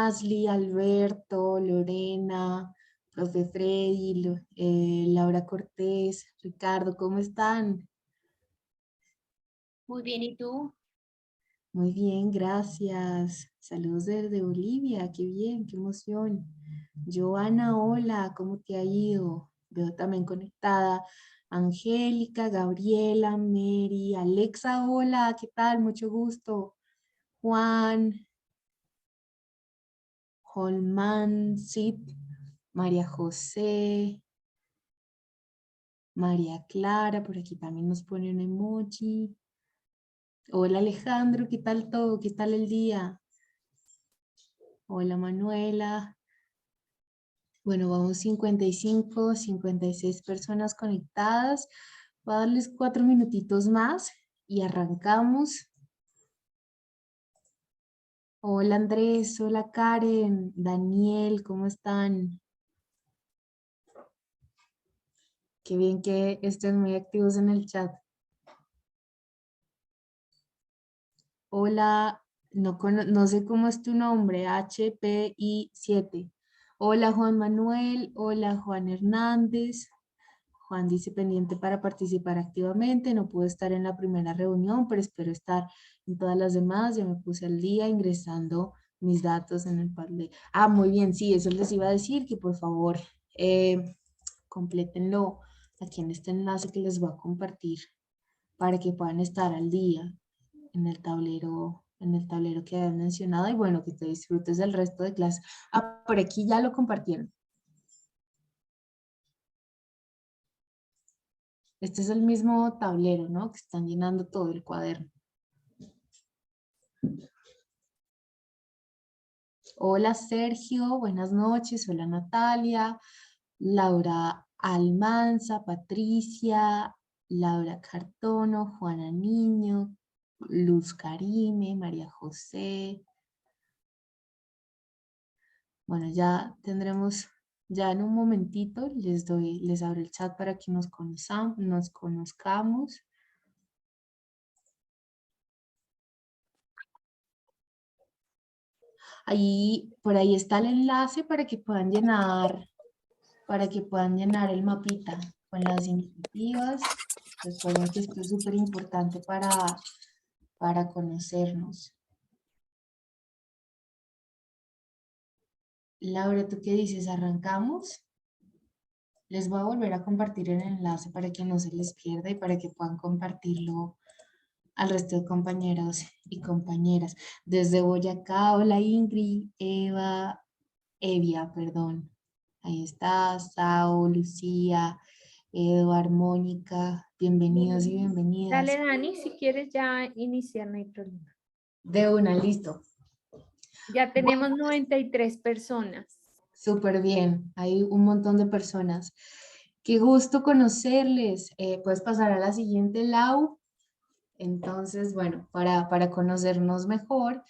Masli, Alberto, Lorena, profe Freddy, Laura Cortés, Ricardo, ¿cómo están? Muy bien, ¿y tú? Muy bien, gracias. Saludos desde Bolivia, qué bien, qué emoción. Joana, hola, ¿cómo te ha ido? Veo también conectada. Angélica, Gabriela, Mary, Alexa, hola, ¿qué tal? Mucho gusto. Juan, Holman, Sid, María José, María Clara, por aquí también nos pone un emoji. Hola Alejandro, ¿qué tal todo? ¿Qué tal el día? Hola Manuela. Bueno, vamos 55, 56 personas conectadas. Voy a darles 4 minutitos más y arrancamos. Hola Andrés, hola Karen, Daniel, ¿cómo están? Qué bien que estén muy activos en el chat. Hola, no sé cómo es tu nombre, HPI7. Hola Juan Manuel, hola Juan Hernández. Juan dice pendiente para participar activamente, no pude estar en la primera reunión, pero espero estar en todas las demás. Ya me puse al día ingresando mis datos en el Padlet. Ah, muy bien, sí, eso les iba a decir, que por favor complétenlo aquí en este enlace que les voy a compartir para que puedan estar al día en el tablero que habían mencionado y bueno, que te disfrutes del resto de clase. Ah, por aquí ya lo compartieron. Este es el mismo tablero, ¿no? Que están llenando todo el cuaderno. Hola Sergio, buenas noches. Hola Natalia, Laura Almanza, Patricia, Laura Cartono, Juana Niño, Luz Karime, María José. Bueno, ya tendremos, ya en un momentito les abro el chat para que nos conozcamos. Ahí, por ahí está el enlace para que puedan llenar el mapita con las iniciativas. Recuerden que esto es súper importante para conocernos. Laura, ¿tú qué dices? ¿Arrancamos? Les voy a volver a compartir el enlace para que no se les pierda y para que puedan compartirlo al resto de compañeros y compañeras. Desde Boyacá, hola Ingrid, Evia, perdón. Ahí está, Sao, Lucía, Eduard, Mónica, bienvenidos y Dale, bienvenidas. Dani, si quieres ya iniciar, no hay problema. De una, listo. Ya Bueno, tenemos 93 personas. súper bien, hay un montón de personas. Qué gusto conocerles. Puedes pasar a la siguiente, Lau. Entonces, bueno, para conocernos mejor,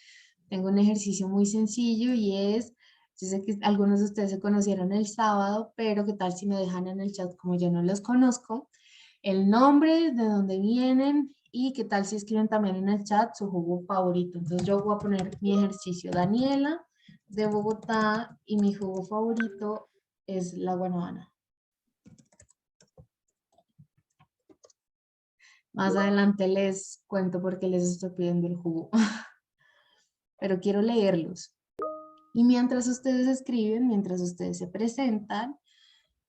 tengo un ejercicio muy sencillo y es, yo sé que algunos de ustedes se conocieron el sábado, pero ¿qué tal si me dejan en el chat, como yo no los conozco, el nombre, de dónde vienen y qué tal si escriben también en el chat su jugo favorito? Entonces yo voy a poner mi ejercicio, Daniela de Bogotá, y mi jugo favorito es la guanábana. Más adelante les cuento por qué les estoy pidiendo el jugo, pero quiero leerlos. Y mientras ustedes escriben, mientras ustedes se presentan,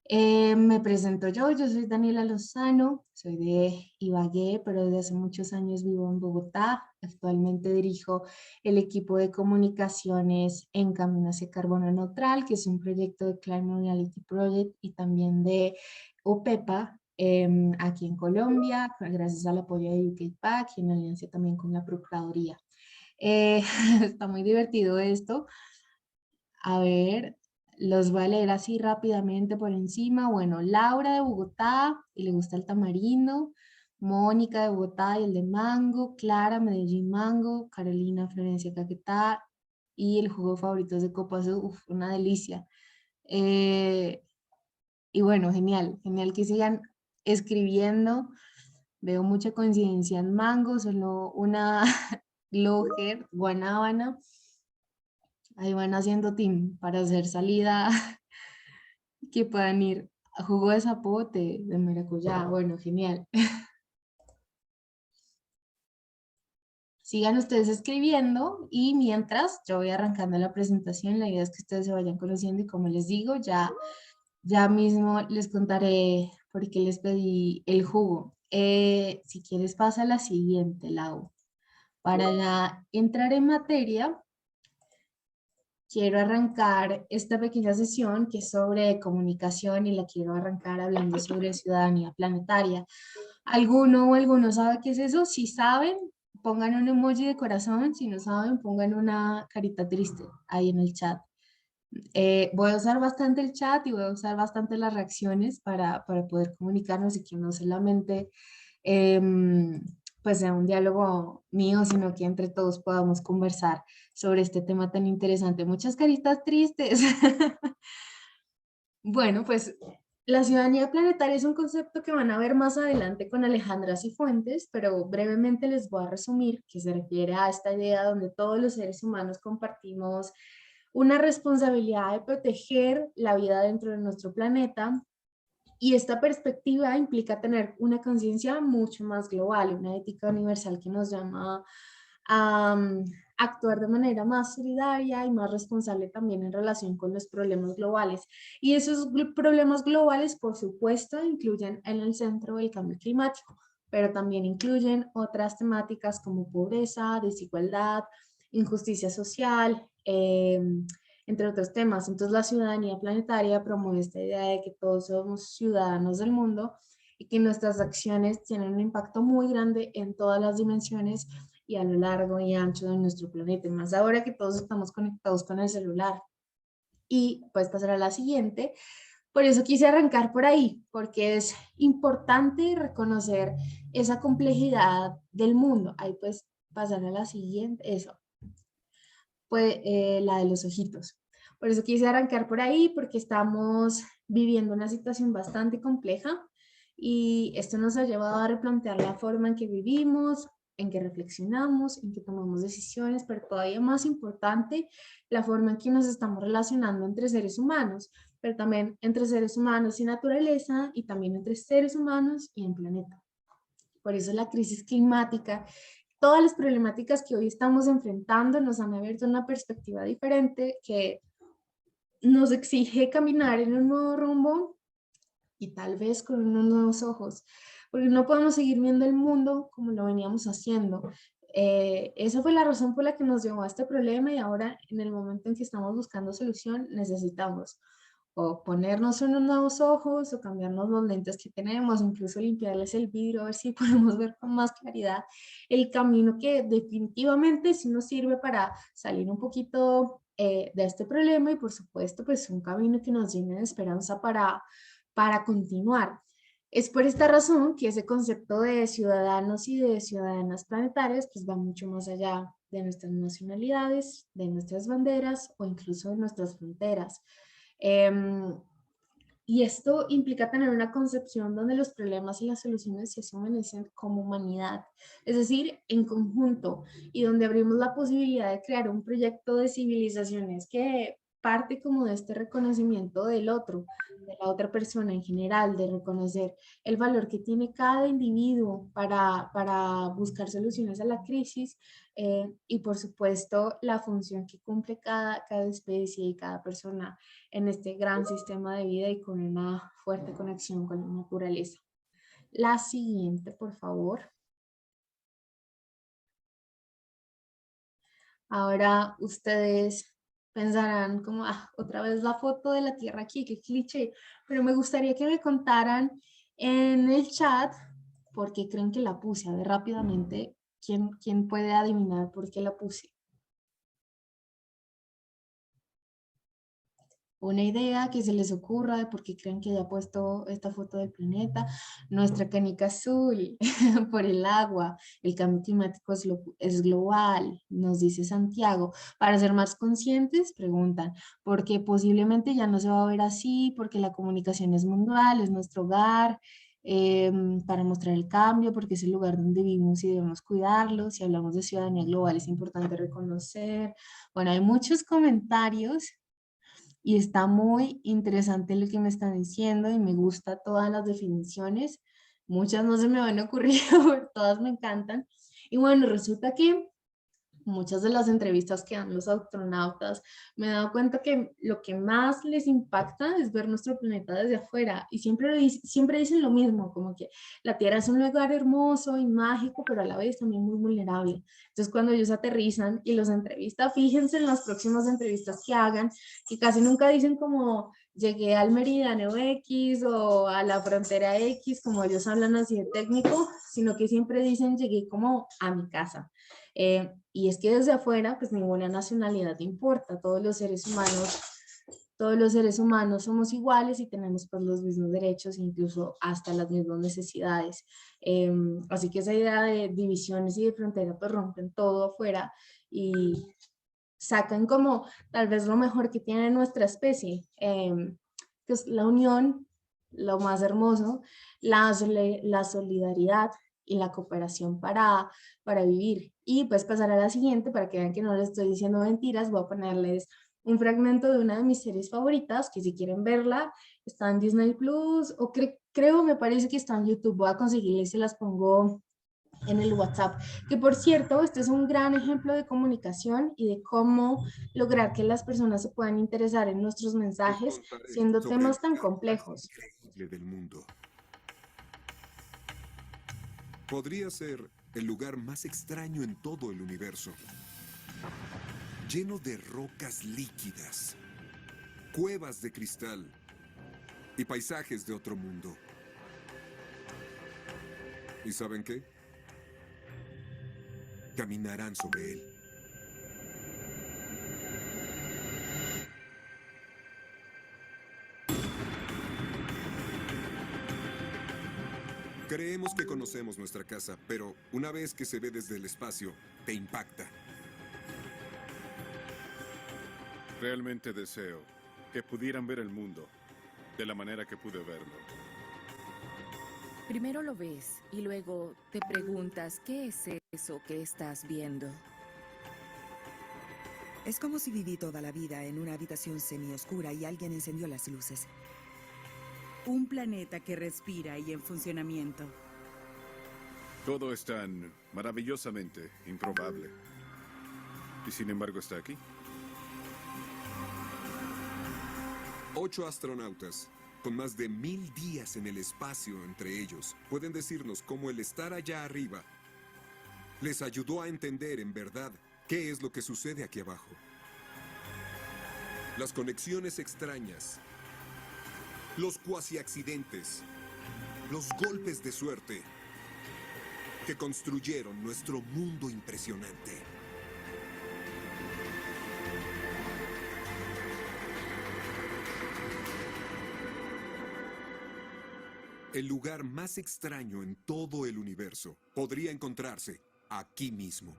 me presento yo soy Daniela Lozano, soy de Ibagué, pero desde hace muchos años vivo en Bogotá. Actualmente dirijo el equipo de comunicaciones en Camino hacia Carbono Neutral, que es un proyecto de Climate Reality Project y también de OPEPA aquí en Colombia, gracias al apoyo de UK PAC y en alianza también con la Procuraduría. Está muy divertido esto. A ver, los voy a leer así rápidamente por encima. Bueno, Laura de Bogotá, y le gusta el tamarindo. Mónica de Bogotá y el de mango. Clara, Medellín mango. Carolina, Florencia, Caquetá. Y el jugo favorito es de copa azul. Uf, una delicia. Eh, y bueno, genial, genial que sigan escribiendo. Veo mucha coincidencia en mango, solo una Gloger, guanábana. Ahí van haciendo team para hacer salida que puedan ir a jugo de zapote, de maracuyá. Bueno, genial. Sigan ustedes escribiendo y mientras yo voy arrancando la presentación, la idea es que ustedes se vayan conociendo y como les digo, ya mismo les contaré por qué les pedí el jugo. Si quieres pasa a la siguiente, Lau. Para ya entrar en materia, quiero arrancar esta pequeña sesión que es sobre comunicación y la quiero arrancar hablando sobre ciudadanía planetaria. ¿Alguno o alguno sabe qué es eso? Si saben, pongan un emoji de corazón. Si no saben, pongan una carita triste ahí en el chat. Voy a usar bastante el chat y voy a usar bastante las reacciones para poder comunicarnos y que no solamente pues sea un diálogo mío, sino que entre todos podamos conversar sobre este tema tan interesante. Muchas caritas tristes. Bueno, pues la ciudadanía planetaria es un concepto que van a ver más adelante con Alejandra Cifuentes, pero brevemente les voy a resumir que se refiere a esta idea donde todos los seres humanos compartimos una responsabilidad de proteger la vida dentro de nuestro planeta y esta perspectiva implica tener una conciencia mucho más global, una ética universal que nos llama a actuar de manera más solidaria y más responsable también en relación con los problemas globales. Y esos problemas globales, por supuesto, incluyen en el centro el cambio climático, pero también incluyen otras temáticas como pobreza, desigualdad, injusticia social, entre otros temas. Entonces la ciudadanía planetaria promueve esta idea de que todos somos ciudadanos del mundo y que nuestras acciones tienen un impacto muy grande en todas las dimensiones y a lo largo y ancho de nuestro planeta, y más ahora que todos estamos conectados con el celular. Y pues pasar a la siguiente. Por eso quise arrancar por ahí, porque es importante reconocer esa complejidad del mundo. Ahí pues pasar a la siguiente, eso, pues la de los ojitos. Por eso quise arrancar por ahí, porque estamos viviendo una situación bastante compleja y esto nos ha llevado a replantear la forma en que vivimos, en que reflexionamos, en que tomamos decisiones, pero todavía más importante, la forma en que nos estamos relacionando entre seres humanos, pero también entre seres humanos y naturaleza y también entre seres humanos y en planeta. Por eso la crisis climática, todas las problemáticas que hoy estamos enfrentando nos han abierto una perspectiva diferente que nos exige caminar en un nuevo rumbo y tal vez con unos nuevos ojos, porque no podemos seguir viendo el mundo como lo veníamos haciendo. Esa fue la razón por la que nos llevó a este problema y ahora en el momento en que estamos buscando solución necesitamos o ponernos unos nuevos ojos o cambiarnos los lentes que tenemos, incluso limpiarles el vidrio a ver si podemos ver con más claridad el camino que definitivamente sí nos sirve para salir un poquito de este problema y por supuesto pues un camino que nos llene de esperanza para continuar. Es por esta razón que ese concepto de ciudadanos y de ciudadanas planetarias pues va mucho más allá de nuestras nacionalidades, de nuestras banderas o incluso de nuestras fronteras. Y esto implica tener una concepción donde los problemas y las soluciones se asumen como humanidad, es decir, en conjunto, y donde abrimos la posibilidad de crear un proyecto de civilizaciones que parte como de este reconocimiento del otro, de la otra persona en general, de reconocer el valor que tiene cada individuo para buscar soluciones a la crisis y por supuesto la función que cumple cada especie y cada persona en este gran sistema de vida y con una fuerte conexión con la naturaleza. La siguiente, por favor. Ahora ustedes pensarán como, ah, otra vez la foto de la Tierra aquí, qué cliché, pero me gustaría que me contaran en el chat por qué creen que la puse. A ver rápidamente, ¿quién puede adivinar por qué la puse? Una idea que se les ocurra de por qué creen que haya puesto esta foto del planeta, nuestra canica azul por el agua, el cambio climático es global, nos dice Santiago. Para ser más conscientes, preguntan, porque posiblemente ya no se va a ver así, porque la comunicación es mundial, es nuestro hogar. para mostrar el cambio, porque es el lugar donde vivimos y debemos cuidarlo. Si hablamos de ciudadanía global, es importante reconocer. Bueno, hay muchos comentarios y está muy interesante lo que me están diciendo y me gusta todas las definiciones. Muchas no se me van a ocurrir, pero todas me encantan. Y bueno, resulta que muchas de las entrevistas que dan los astronautas, me he dado cuenta que lo que más les impacta es ver nuestro planeta desde afuera y siempre dicen lo mismo, como que la Tierra es un lugar hermoso y mágico, pero a la vez también muy vulnerable. Entonces cuando ellos aterrizan y los entrevistan, fíjense en las próximas entrevistas que hagan, que casi nunca dicen como llegué al meridiano X o a la frontera X, como ellos hablan así de técnico, sino que siempre dicen llegué como a mi casa. Y es que desde afuera, pues ninguna nacionalidad importa, todos los seres humanos somos iguales y tenemos pues los mismos derechos, incluso hasta las mismas necesidades. Así que esa idea de divisiones y de frontera pues rompen todo afuera y sacan como tal vez lo mejor que tiene nuestra especie, que es la unión, lo más hermoso, la solidaridad y la cooperación para vivir. Y pues pasar a la siguiente, para que vean que no les estoy diciendo mentiras, voy a ponerles un fragmento de una de mis series favoritas, que si quieren verla, está en Disney Plus, o creo, me parece que está en YouTube, voy a conseguirla y se las pongo en el WhatsApp, que por cierto, este es un gran ejemplo de comunicación y de cómo lograr que las personas se puedan interesar en nuestros Te mensajes, contaré siendo sobre el temas tan lugar más complejos. increíble del mundo. Podría ser el lugar más extraño en todo el universo. Lleno de rocas líquidas, cuevas de cristal y paisajes de otro mundo. ¿Y saben qué? Caminarán sobre él. Creemos que conocemos nuestra casa, pero una vez que se ve desde el espacio, te impacta. Realmente deseo que pudieran ver el mundo de la manera que pude verlo. Primero lo ves y luego te preguntas qué es eso que estás viendo. Es como si viví toda la vida en una habitación semioscura y alguien encendió las luces. Un planeta que respira y en funcionamiento. Todo es tan maravillosamente improbable. Y sin embargo está aquí. 8 astronautas, con más de 1000 días en el espacio entre ellos, pueden decirnos cómo el estar allá arriba les ayudó a entender en verdad qué es lo que sucede aquí abajo. Las conexiones extrañas, los cuasi accidentes, los golpes de suerte que construyeron nuestro mundo impresionante. El lugar más extraño en todo el universo podría encontrarse aquí mismo.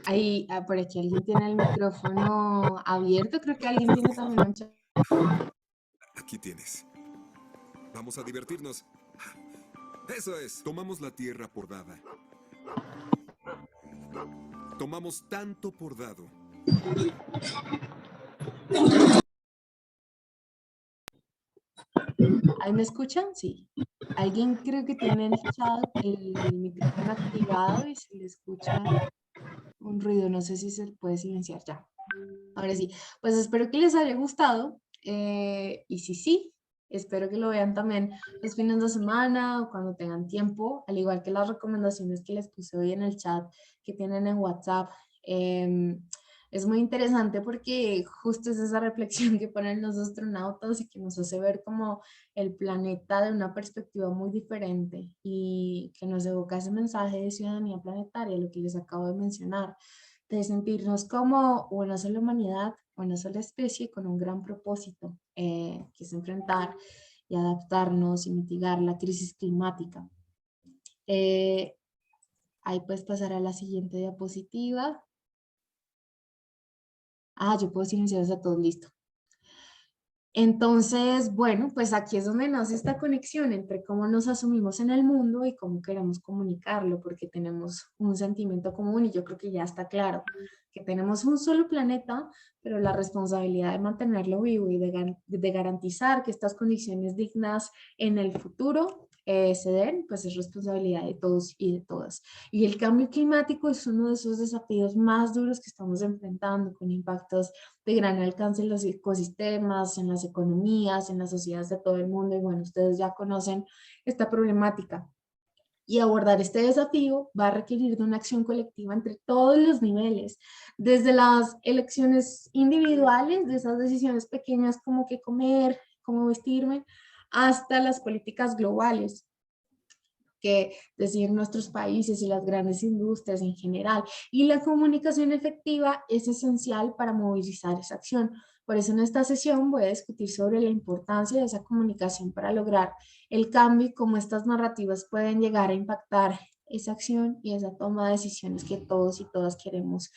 Ahí, por aquí alguien tiene el micrófono abierto, creo que alguien tiene también un chat. Aquí tienes. Vamos a divertirnos. Eso es. Tomamos la tierra por dada. Tomamos tanto por dado. ¿Ahí me escuchan? Sí. Alguien creo que tiene el chat, el micrófono activado y se le escucha un ruido. No sé si se puede silenciar ya. Ahora sí, pues espero que les haya gustado. Y si sí, espero que lo vean también los fines de semana o cuando tengan tiempo, al igual que las recomendaciones que les puse hoy en el chat que tienen en WhatsApp. Es muy interesante porque justo es esa reflexión que ponen los astronautas y que nos hace ver como el planeta de una perspectiva muy diferente y que nos evoca ese mensaje de ciudadanía planetaria, lo que les acabo de mencionar, de sentirnos como una sola humanidad, una sola especie con un gran propósito, que es enfrentar y adaptarnos y mitigar la crisis climática. Eh, Ahí puedes pasar a la siguiente diapositiva. Yo puedo silenciar a todos, listo. Entonces, bueno, pues aquí es donde nace esta conexión entre cómo nos asumimos en el mundo y cómo queremos comunicarlo, porque tenemos un sentimiento común y yo creo que ya está claro que tenemos un solo planeta, pero la responsabilidad de mantenerlo vivo y de garantizar que estas condiciones dignas en el futuro se den, pues es responsabilidad de todos y de todas. Y el cambio climático es uno de esos desafíos más duros que estamos enfrentando, con impactos de gran alcance en los ecosistemas, en las economías, en las sociedades de todo el mundo. Y bueno, ustedes ya conocen esta problemática. Y abordar este desafío va a requerir de una acción colectiva entre todos los niveles, desde las elecciones individuales, de esas decisiones pequeñas como qué comer, cómo vestirme, hasta las políticas globales que deciden nuestros países y las grandes industrias en general. Y la comunicación efectiva es esencial para movilizar esa acción. Por eso en esta sesión voy a discutir sobre la importancia de esa comunicación para lograr el cambio y cómo estas narrativas pueden llegar a impactar esa acción y esa toma de decisiones que todos y todas queremos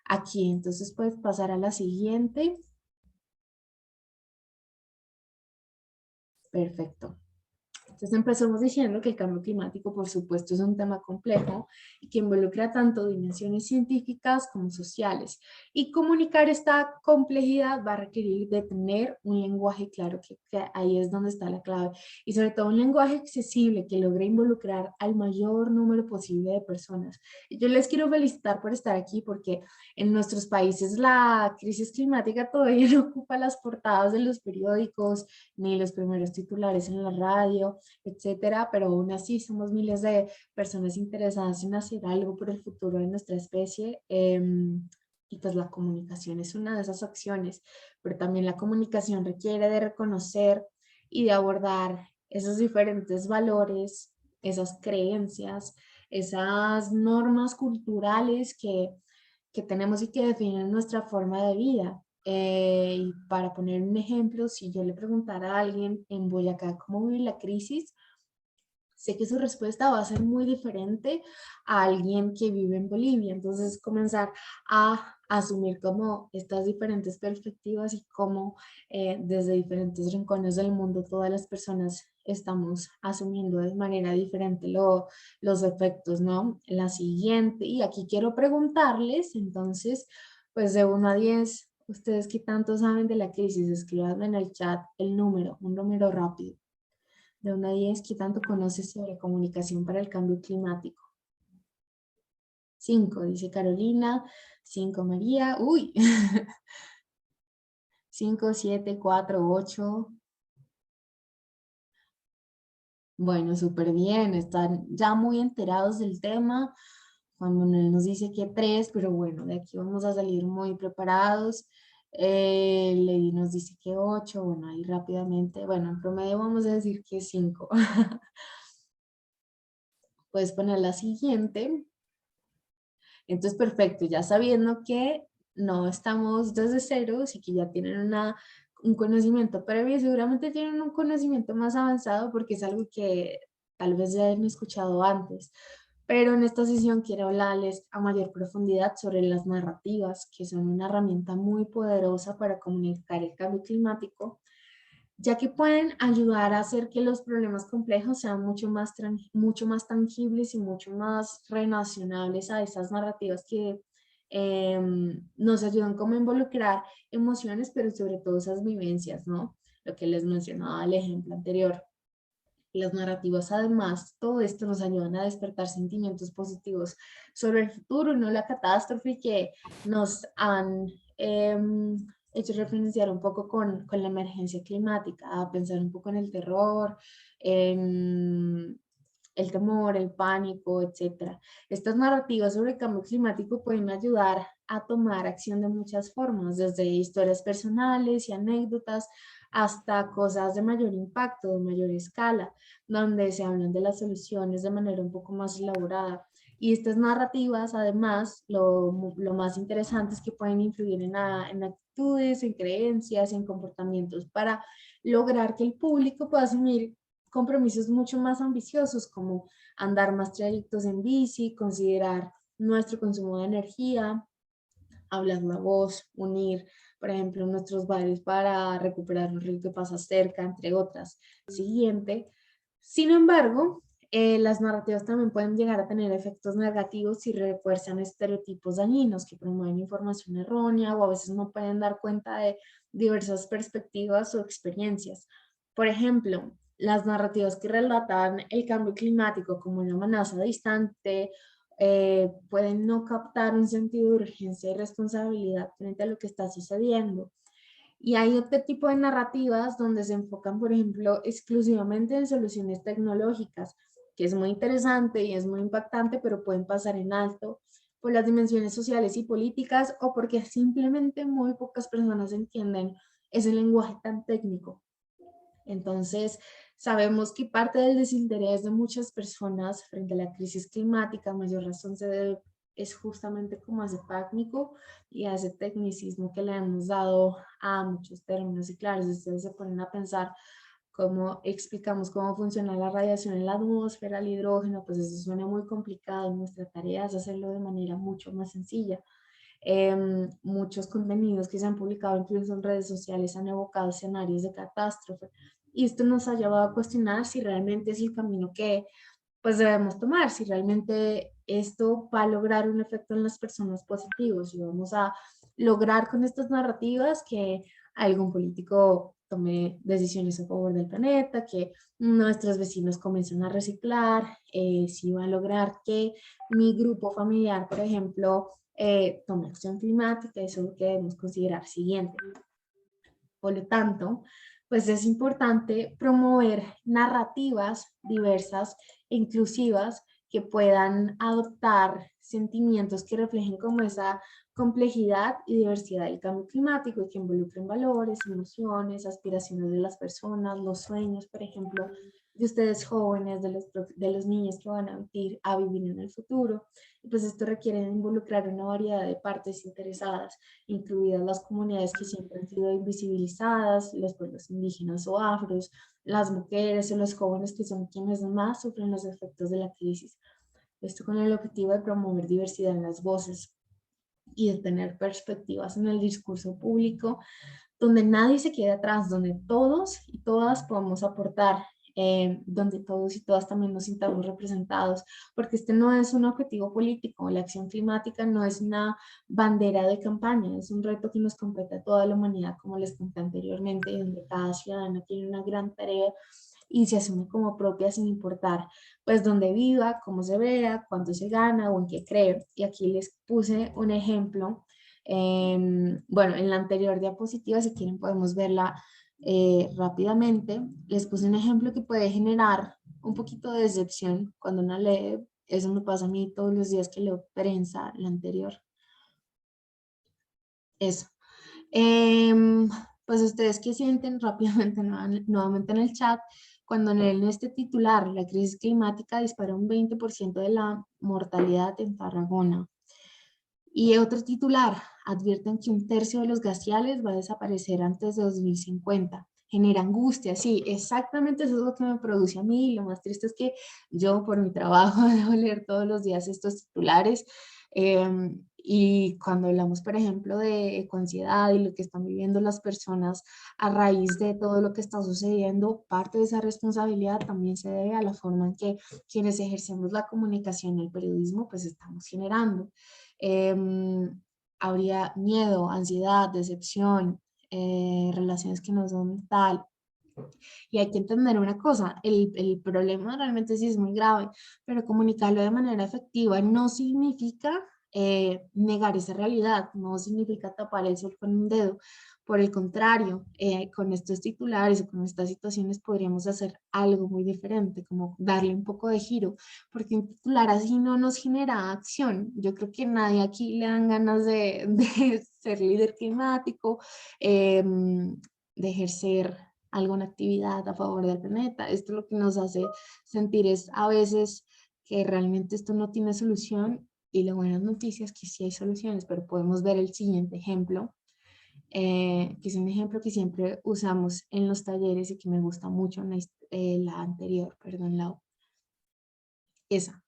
aquí. Entonces puedes pasar a la siguiente. Perfecto. Entonces empezamos diciendo que el cambio climático, por supuesto, es un tema complejo y que involucra tanto dimensiones científicas como sociales. Y comunicar esta complejidad va a requerir de tener un lenguaje claro, que ahí es donde está la clave. Y sobre todo un lenguaje accesible que logre involucrar al mayor número posible de personas. Y yo les quiero felicitar por estar aquí porque en nuestros países la crisis climática todavía no ocupa las portadas de los periódicos ni los primeros titulares en la radio, etcétera, pero aún así somos miles de personas interesadas en hacer algo por el futuro de nuestra especie, y pues la comunicación es una de esas acciones, pero también la comunicación requiere de reconocer y de abordar esos diferentes valores, esas creencias, esas normas culturales que tenemos y que definen nuestra forma de vida. Y para poner un ejemplo, si yo le preguntara a alguien en Boyacá cómo vive la crisis, sé que su respuesta va a ser muy diferente a alguien que vive en Bolivia. Entonces, comenzar a asumir como estas diferentes perspectivas y cómo desde diferentes rincones del mundo todas las personas estamos asumiendo de manera diferente los efectos, ¿no? La siguiente, y aquí quiero preguntarles, entonces, pues de 1 a 10, ¿ustedes qué tanto saben de la crisis? Escriban en el chat el número, un número rápido. De 1 a 10, ¿qué tanto conoces sobre comunicación para el cambio climático? 5, dice Carolina. 5, María. Uy. 5, 7, 4, 8. Bueno, súper bien. Están ya muy enterados del tema. Juan Manuel nos dice que 3, pero bueno, de aquí vamos a salir muy preparados. Lady nos dice que 8. Bueno, ahí rápidamente. Bueno, en promedio vamos a decir que 5. Puedes poner la siguiente. Entonces, perfecto, ya sabiendo que no estamos desde cero y que ya tienen un conocimiento previo, seguramente tienen un conocimiento más avanzado porque es algo que tal vez ya han escuchado antes. Pero en esta sesión quiero hablarles a mayor profundidad sobre las narrativas, que son una herramienta muy poderosa para comunicar el cambio climático, ya que pueden ayudar a hacer que los problemas complejos sean mucho más tangibles y mucho más relacionables a esas narrativas que nos ayudan como a involucrar emociones, pero sobre todo esas vivencias, ¿no? Lo que les mencionaba el ejemplo anterior. Las narrativas, además, todo esto nos ayudan a despertar sentimientos positivos sobre el futuro, no la catástrofe que nos han hecho referenciar un poco con la emergencia climática, a pensar un poco en el terror, en el temor, el pánico, etc. Estas narrativas sobre el cambio climático pueden ayudar a tomar acción de muchas formas, desde historias personales y anécdotas hasta cosas de mayor impacto, de mayor escala, donde se hablan de las soluciones de manera un poco más elaborada. Y estas narrativas, además, lo más interesante es que pueden influir en actitudes, en creencias, en comportamientos para lograr que el público pueda asumir compromisos mucho más ambiciosos, como andar más trayectos en bici, considerar nuestro consumo de energía, hablar la voz, unir, por ejemplo, nuestros barrios para recuperar un río que pasa cerca, entre otras. Siguiente. Sin embargo, las narrativas también pueden llegar a tener efectos negativos si refuerzan estereotipos dañinos que promueven información errónea o a veces no pueden dar cuenta de diversas perspectivas o experiencias. Por ejemplo, las narrativas que relatan el cambio climático como una amenaza distante pueden no captar un sentido de urgencia y responsabilidad frente a lo que está sucediendo. Y hay otro tipo de narrativas donde se enfocan, por ejemplo, exclusivamente en soluciones tecnológicas, que es muy interesante y es muy impactante, pero pueden pasar en alto por las dimensiones sociales y políticas o porque simplemente muy pocas personas entienden ese lenguaje tan técnico. Entonces, sabemos que parte del desinterés de muchas personas frente a la crisis climática, a mayor razón se debe, es justamente como a ese técnico y a ese tecnicismo que le hemos dado a muchos términos. Y claro, si ustedes se ponen a pensar cómo explicamos cómo funciona la radiación en la atmósfera, el hidrógeno, pues eso suena muy complicado. Nuestra tarea es hacerlo de manera mucho más sencilla. Muchos contenidos que se han publicado incluso en redes sociales han evocado escenarios de catástrofe y esto nos ha llevado a cuestionar si realmente es el camino que pues debemos tomar, si realmente esto va a lograr un efecto en las personas positivo, si vamos a lograr con estas narrativas que algún político tome decisiones a favor del planeta, que nuestros vecinos comiencen a reciclar, si va a lograr que mi grupo familiar, por ejemplo, tome acción climática, eso es lo que debemos considerar siguiente. Por lo tanto, pues es importante promover narrativas diversas e inclusivas que puedan adoptar sentimientos que reflejen como esa complejidad y diversidad del cambio climático y que involucren valores, emociones, aspiraciones de las personas, los sueños, por ejemplo, de ustedes jóvenes, de los niños que van a vivir en el futuro. Y pues esto requiere involucrar una variedad de partes interesadas, incluidas las comunidades que siempre han sido invisibilizadas, los pueblos indígenas o afros, las mujeres o los jóvenes que son quienes más sufren los efectos de la crisis. Esto con el objetivo de promover diversidad en las voces y de tener perspectivas en el discurso público donde nadie se quede atrás, donde todos y todas podamos aportar, donde todos y todas también nos sintamos representados, porque este no es un objetivo político, la acción climática no es una bandera de campaña, es un reto que nos compete a toda la humanidad, como les conté anteriormente, donde cada ciudadano tiene una gran tarea y se asume como propia sin importar pues dónde viva, cómo se vea, cuánto se gana o en qué cree. Y aquí les puse un ejemplo. Bueno, en la anterior diapositiva, si quieren podemos verla rápidamente. Les puse un ejemplo que puede generar un poquito de decepción cuando uno lee. Eso me pasa a mí todos los días que leo prensa, la anterior. Eso. Pues ustedes qué sienten rápidamente nuevamente en el chat cuando leen este titular, la crisis climática dispara un 20% de la mortalidad en Tarragona. Y otro titular, advierten que un tercio de los glaciales va a desaparecer antes de 2050. Genera angustia, sí, exactamente eso es lo que me produce a mí. Lo más triste es que yo por mi trabajo debo leer todos los días estos titulares. Y cuando hablamos, por ejemplo, de ecoansiedad y lo que están viviendo las personas a raíz de todo lo que está sucediendo, parte de esa responsabilidad también se debe a la forma en que quienes ejercemos la comunicación y el periodismo, pues estamos generando. Habría miedo, ansiedad, decepción, relaciones que no son tal. Y hay que entender una cosa, el problema realmente sí es muy grave, pero comunicarlo de manera efectiva no significa negar esa realidad, no significa tapar el sol con un dedo. Por el contrario, con estos titulares o con estas situaciones podríamos hacer algo muy diferente, como darle un poco de giro, porque un titular así no nos genera acción. Yo creo que nadie aquí le dan ganas de ser líder climático, de ejercer alguna actividad a favor del planeta. Esto lo que nos hace sentir es a veces que realmente esto no tiene solución y la buena noticia es que sí hay soluciones, pero podemos ver el siguiente ejemplo. que es un ejemplo que siempre usamos en los talleres y que me gusta mucho, la anterior, perdón, esa.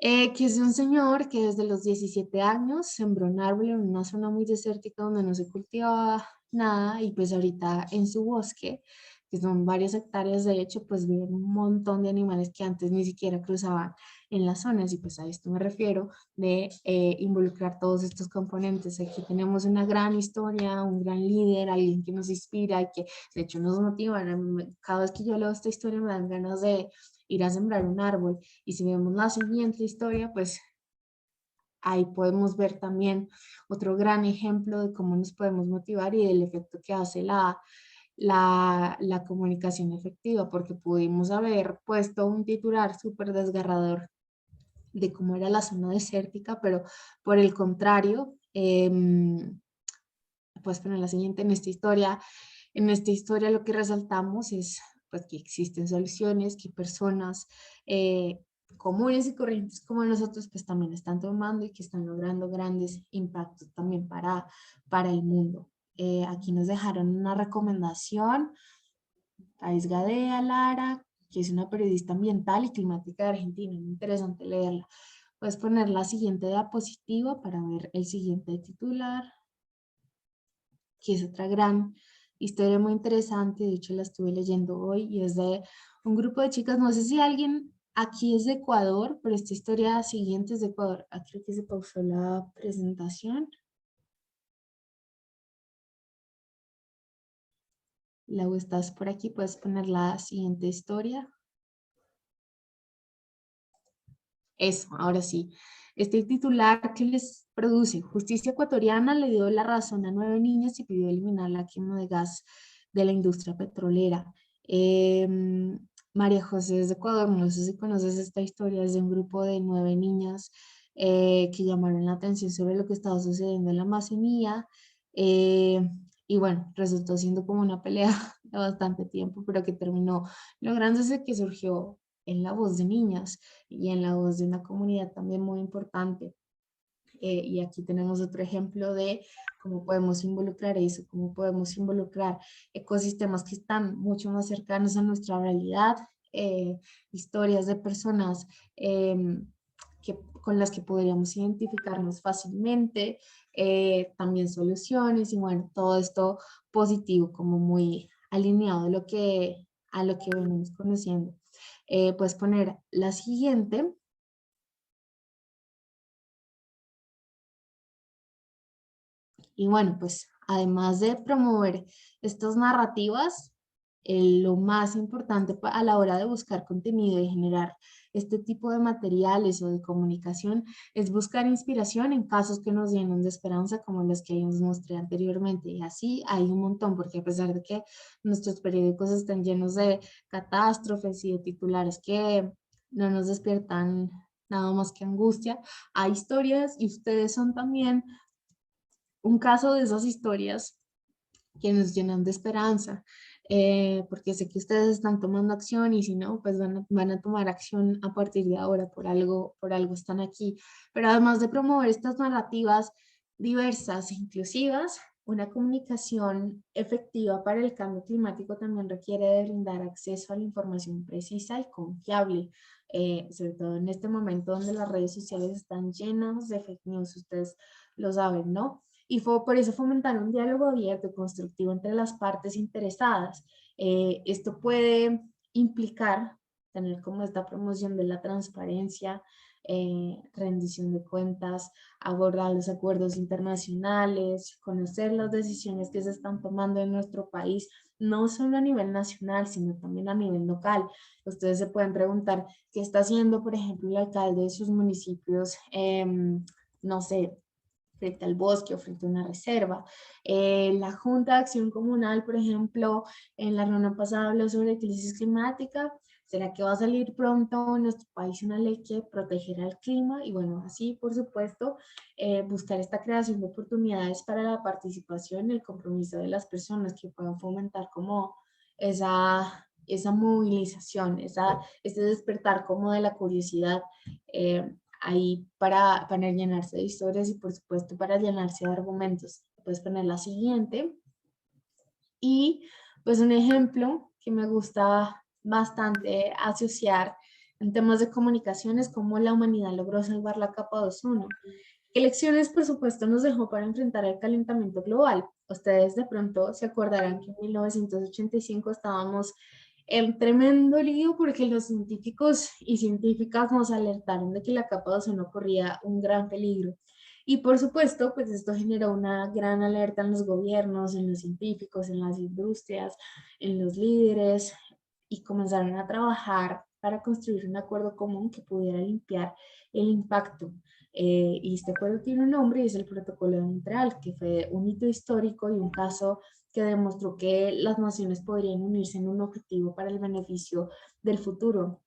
Que es un señor que desde los 17 años sembró un árbol en una zona muy desértica donde no se cultivaba nada y pues ahorita en su bosque, que son varias hectáreas de hecho, pues viven un montón de animales que antes ni siquiera cruzaban en las zonas y pues a esto me refiero de involucrar todos estos componentes. Aquí tenemos una gran historia, un gran líder, alguien que nos inspira y que de hecho nos motiva. Cada vez que yo leo esta historia me dan ganas de ir a sembrar un árbol. Y si vemos la siguiente historia, pues ahí podemos ver también otro gran ejemplo de cómo nos podemos motivar y del efecto que hace la comunicación efectiva, porque pudimos haber puesto un titular súper desgarrador de cómo era la zona desértica, pero por el contrario, pues poner la siguiente en esta historia lo que resaltamos es pues, que existen soluciones, que personas comunes y corrientes como nosotros pues también están tomando y que están logrando grandes impactos también para el mundo. Aquí nos dejaron una recomendación, Thais Gadea Lara, que es una periodista ambiental y climática de Argentina, muy interesante leerla. Puedes poner la siguiente diapositiva para ver el siguiente titular, que es otra gran historia muy interesante, de hecho la estuve leyendo hoy y es de un grupo de chicas, no sé si alguien aquí es de Ecuador, pero esta historia siguiente es de Ecuador. Ah, creo que se pausó la presentación. Lau, estás por aquí, puedes poner la siguiente historia. Eso, ahora sí. Este titular que les produce, Justicia Ecuatoriana le dio la razón a 9 niñas y pidió eliminar la quema de gas de la industria petrolera. María José es de Ecuador, no sé si conoces esta historia, es de un grupo de 9 niñas que llamaron la atención sobre lo que estaba sucediendo en la Amazonía. Y bueno, resultó siendo como una pelea de bastante tiempo, pero que terminó lográndose que surgió en la voz de niñas y en la voz de una comunidad también muy importante. Y aquí tenemos otro ejemplo de cómo podemos involucrar eso, cómo podemos involucrar ecosistemas que están mucho más cercanos a nuestra realidad, historias de personas con las que podríamos identificarnos fácilmente, también soluciones y bueno, todo esto positivo, como muy alineado a lo que venimos conociendo. Puedes poner la siguiente. Y bueno, pues además de promover estas narrativas, lo más importante a la hora de buscar contenido y generar este tipo de materiales o de comunicación es buscar inspiración en casos que nos llenan de esperanza como los que les mostré anteriormente. Y así hay un montón, porque a pesar de que nuestros periódicos están llenos de catástrofes y de titulares que no nos despiertan nada más que angustia, hay historias y ustedes son también un caso de esas historias que nos llenan de esperanza, porque sé que ustedes están tomando acción y si no, pues van a tomar acción a partir de ahora, por algo están aquí. Pero además de promover estas narrativas diversas e inclusivas, una comunicación efectiva para el cambio climático también requiere de brindar acceso a la información precisa y confiable, sobre todo en este momento donde las redes sociales están llenas de fake news, ustedes lo saben, ¿no? Y fue por eso fomentar un diálogo abierto y constructivo entre las partes interesadas. Esto puede implicar tener como esta promoción de la transparencia, rendición de cuentas, abordar los acuerdos internacionales, conocer las decisiones que se están tomando en nuestro país, no solo a nivel nacional, sino también a nivel local. Ustedes se pueden preguntar qué está haciendo, por ejemplo, el alcalde de sus municipios, no sé, frente al bosque o frente a una reserva. La Junta de Acción Comunal, por ejemplo, en la reunión pasada habló sobre crisis climática. ¿Será que va a salir pronto en nuestro país una ley que protegerá el clima? Y bueno, así, por supuesto, buscar esta creación de oportunidades para la participación y el compromiso de las personas que puedan fomentar como esa movilización, ese despertar como de la curiosidad, ahí para llenarse de historias y por supuesto para llenarse de argumentos. puedes poner la siguiente. Y pues un ejemplo que me gusta bastante asociar en temas de comunicación es cómo la humanidad logró salvar la capa de ozono. ¿Qué lecciones, por supuesto, nos dejó para enfrentar el calentamiento global? Ustedes de pronto se acordarán que en 1985 estábamos en tremendo lío porque los científicos y científicas nos alertaron de que la capa de ozono corría un gran peligro. Y por supuesto, pues esto generó una gran alerta en los gobiernos, en los científicos, en las industrias, en los líderes, y comenzaron a trabajar para construir un acuerdo común que pudiera limpiar el impacto. Y este acuerdo tiene un nombre y es el Protocolo de Montreal, que fue un hito histórico y un caso que demostró que las naciones podrían unirse en un objetivo para el beneficio del futuro.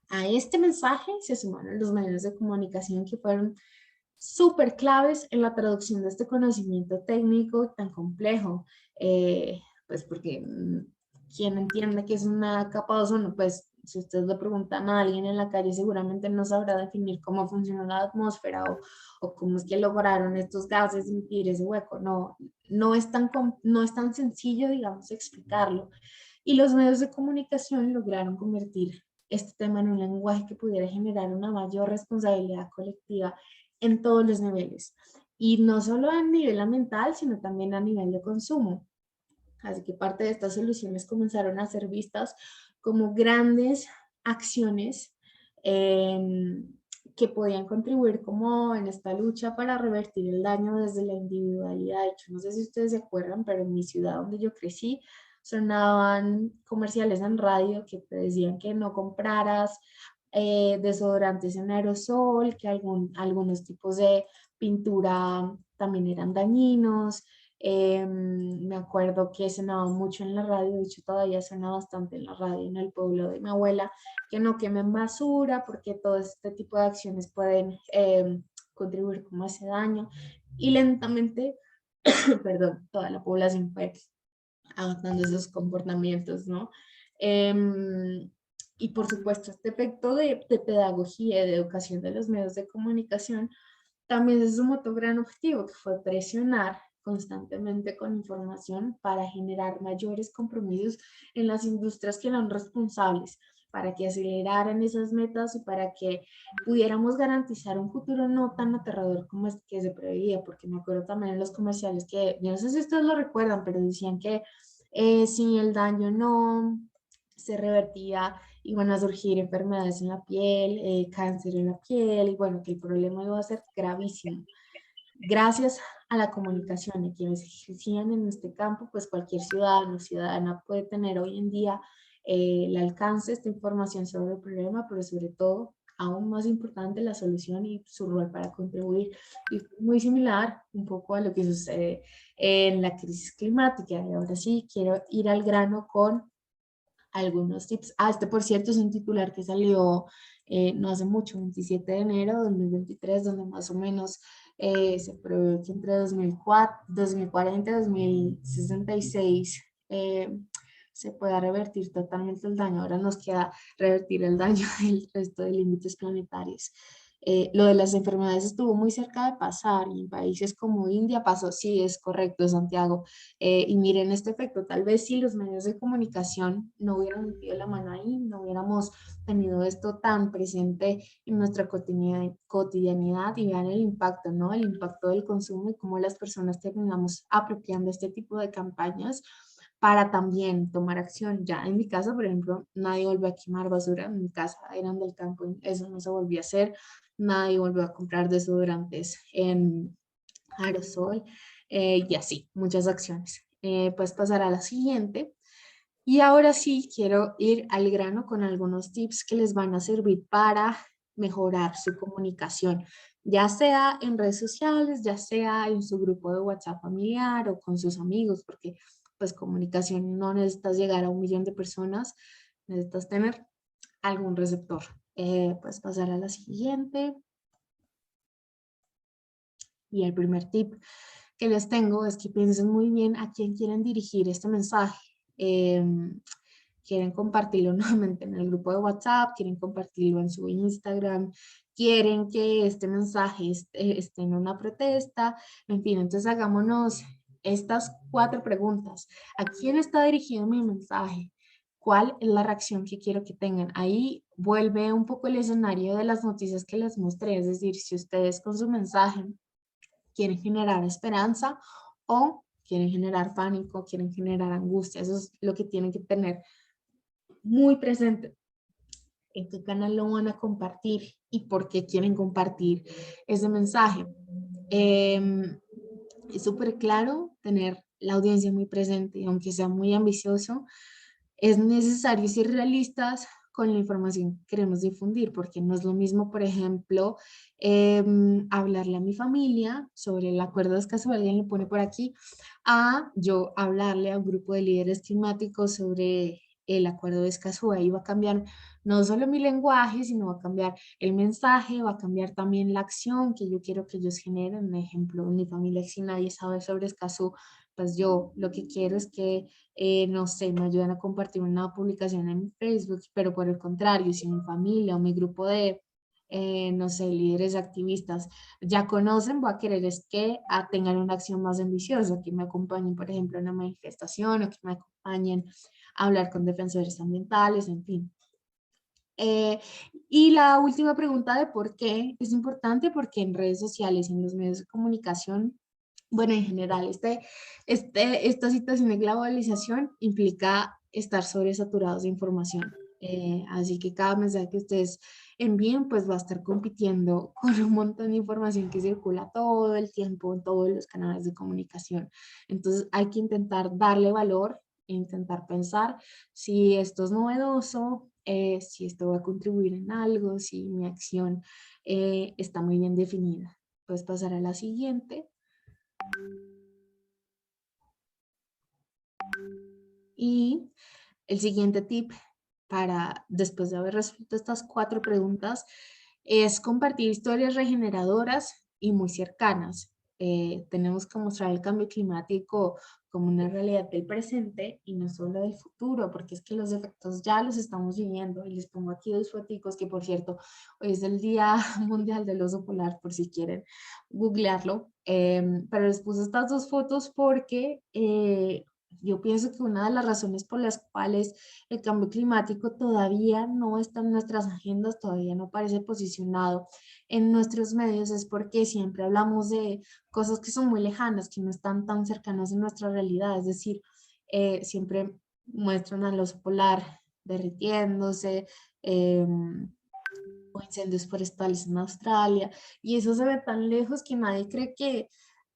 A este mensaje se sumaron los medios de comunicación que fueron súper claves en la traducción de este conocimiento técnico tan complejo, pues porque quien entiende que es una capa de ozono, pues si ustedes le preguntan a alguien en la calle seguramente no sabrá definir cómo funciona la atmósfera o cómo es que lograron estos gases emitir ese hueco. No es tan sencillo, digamos, explicarlo. Y los medios de comunicación lograron convertir este tema en un lenguaje que pudiera generar una mayor responsabilidad colectiva en todos los niveles. Y no solo a nivel ambiental, sino también a nivel de consumo. Así que parte de estas soluciones comenzaron a ser vistas como grandes acciones que podían contribuir como en esta lucha para revertir el daño desde la individualidad. De hecho, no sé si ustedes se acuerdan, pero en mi ciudad donde yo crecí, sonaban comerciales en radio que te decían que no compraras desodorantes en aerosol, que algunos tipos de pintura también eran dañinos. Me acuerdo que sonaba mucho en la radio, de hecho todavía suena bastante en la radio en el pueblo de mi abuela, que no quemen basura porque todo este tipo de acciones pueden contribuir como a ese daño. Y lentamente, perdón, toda la población fue adoptando esos comportamientos, ¿no? Y por supuesto, este efecto de pedagogía y de educación de los medios de comunicación también se sumó otro gran objetivo, que fue presionar constantemente con información para generar mayores compromisos en las industrias que eran responsables, para que aceleraran esas metas y para que pudiéramos garantizar un futuro no tan aterrador como es que se preveía, porque me acuerdo también en los comerciales que, yo no sé si ustedes lo recuerdan, pero decían que si el daño no se revertía, iban a surgir enfermedades en la piel, cáncer en la piel, y bueno, que el problema iba a ser gravísimo. Gracias a la comunicación y quienes ejercían en este campo, pues cualquier ciudadano o ciudadana puede tener hoy en día el alcance de esta información sobre el problema, pero sobre todo, aún más importante, la solución y su rol para contribuir. Y muy similar un poco a lo que sucede en la crisis climática. Y ahora sí, quiero ir al grano con algunos tips. Este por cierto es un titular que salió no hace mucho, 27 de enero de 2023, donde más o menos se prevé que entre 2040 y 2066 se pueda revertir totalmente el daño. Ahora nos queda revertir el daño del resto de límites planetarios. Lo de las enfermedades estuvo muy cerca de pasar y en países como India pasó, sí, es correcto, Santiago. Y miren este efecto, tal vez si los medios de comunicación no hubieran metido la mano ahí, no hubiéramos tenido esto tan presente en nuestra cotidianidad y vean el impacto, ¿no? El impacto del consumo y cómo las personas terminamos apropiando este tipo de campañas para también tomar acción. Ya en mi casa, por ejemplo, nadie volvió a quemar basura, en mi casa eran del campo, eso no se volvió a hacer, nadie volvió a comprar desodorantes en aerosol y así, muchas acciones. Pues pasar a la siguiente. Y ahora sí quiero ir al grano con algunos tips que les van a servir para mejorar su comunicación, ya sea en redes sociales, ya sea en su grupo de WhatsApp familiar o con sus amigos, porque pues comunicación no necesitas llegar a 1 millón de personas, necesitas tener algún receptor. Pues pasar a la siguiente. Y el primer tip que les tengo es que piensen muy bien a quién quieren dirigir este mensaje. Quieren compartirlo nuevamente en el grupo de WhatsApp, quieren compartirlo en su Instagram, quieren que este mensaje esté en una protesta, en fin, entonces hagámonos estas 4 preguntas. ¿A quién está dirigido mi mensaje? ¿Cuál es la reacción que quiero que tengan? Ahí vuelve un poco el escenario de las noticias que les mostré, es decir, si ustedes con su mensaje quieren generar esperanza o quieren generar pánico, quieren generar angustia, eso es lo que tienen que tener muy presente. ¿En qué canal lo van a compartir y por qué quieren compartir ese mensaje? Es súper claro tener la audiencia muy presente, aunque sea muy ambicioso, es necesario ser realistas con la información que queremos difundir, porque no es lo mismo, por ejemplo, hablarle a mi familia sobre el acuerdo de Escazú, alguien lo pone por aquí, a yo hablarle a un grupo de líderes climáticos sobre el acuerdo de Escazú. Ahí va a cambiar no solo mi lenguaje, sino va a cambiar el mensaje, va a cambiar también la acción que yo quiero que ellos generen. Un ejemplo, en mi familia, si nadie sabe sobre Escazú, pues yo lo que quiero es que no sé, me ayudan a compartir una publicación en Facebook, pero por el contrario, si mi familia o mi grupo de, no sé, líderes activistas ya conocen, voy a querer es que tengan una acción más ambiciosa, que me acompañen, por ejemplo, en una manifestación o que me acompañen a hablar con defensores ambientales, en fin. Y la última pregunta de por qué es importante, porque en redes sociales, en los medios de comunicación, bueno, en general, esta situación de globalización implica estar sobresaturados de información. Así que cada mensaje que ustedes envíen, pues va a estar compitiendo con un montón de información que circula todo el tiempo en todos los canales de comunicación. Entonces hay que intentar darle valor e intentar pensar si esto es novedoso, si esto va a contribuir en algo, si mi acción está muy bien definida. Puedes pasar a la siguiente. Y el siguiente tip para, después de haber resuelto estas 4 preguntas, es compartir historias regeneradoras y muy cercanas. Tenemos que mostrar el cambio climático como una realidad del presente y no solo del futuro, porque es que los efectos ya los estamos viviendo. Y les pongo aquí 2 foticos que, por cierto, hoy es el Día Mundial del Oso Polar, por si quieren googlearlo. Pero les puse estas 2 fotos porque yo pienso que una de las razones por las cuales el cambio climático todavía no está en nuestras agendas, todavía no aparece posicionado en nuestros medios, es porque siempre hablamos de cosas que son muy lejanas, que no están tan cercanas en nuestra realidad, es decir, siempre muestran al oso polar derritiéndose, o incendios forestales en Australia, y eso se ve tan lejos que nadie cree que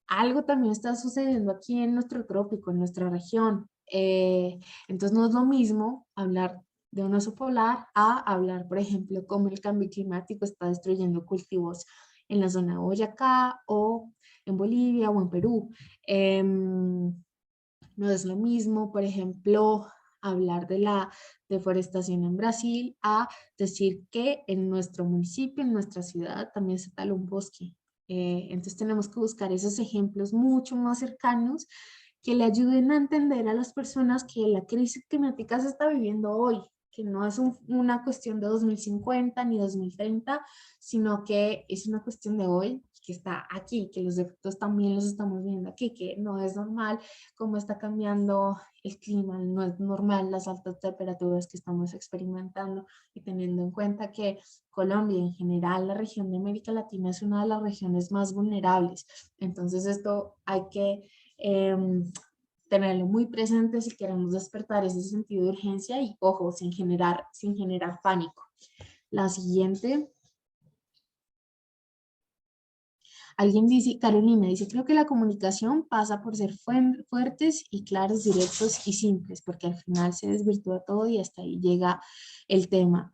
algo también está sucediendo aquí en nuestro trópico, en nuestra región. Entonces no es lo mismo hablar de un oso polar a hablar, por ejemplo, cómo el cambio climático está destruyendo cultivos en la zona de Boyacá o en Bolivia o en Perú. No es lo mismo, por ejemplo, hablar de la deforestación en Brasil a decir que en nuestro municipio, en nuestra ciudad, también se taló un bosque. Entonces tenemos que buscar esos ejemplos mucho más cercanos que le ayuden a entender a las personas que la crisis climática se está viviendo hoy, que no es una cuestión de 2050 ni 2030, sino que es una cuestión de hoy, que está aquí, que los efectos también los estamos viendo aquí, que no es normal cómo está cambiando el clima, no es normal las altas temperaturas que estamos experimentando, y teniendo en cuenta que Colombia, en general, la región de América Latina es una de las regiones más vulnerables. Entonces esto hay que tenerlo muy presente si queremos despertar ese sentido de urgencia y, ojo, sin generar pánico. La siguiente. Alguien dice, Carolina dice, creo que la comunicación pasa por ser fuertes y claros, directos y simples, porque al final se desvirtúa todo y hasta ahí llega el tema.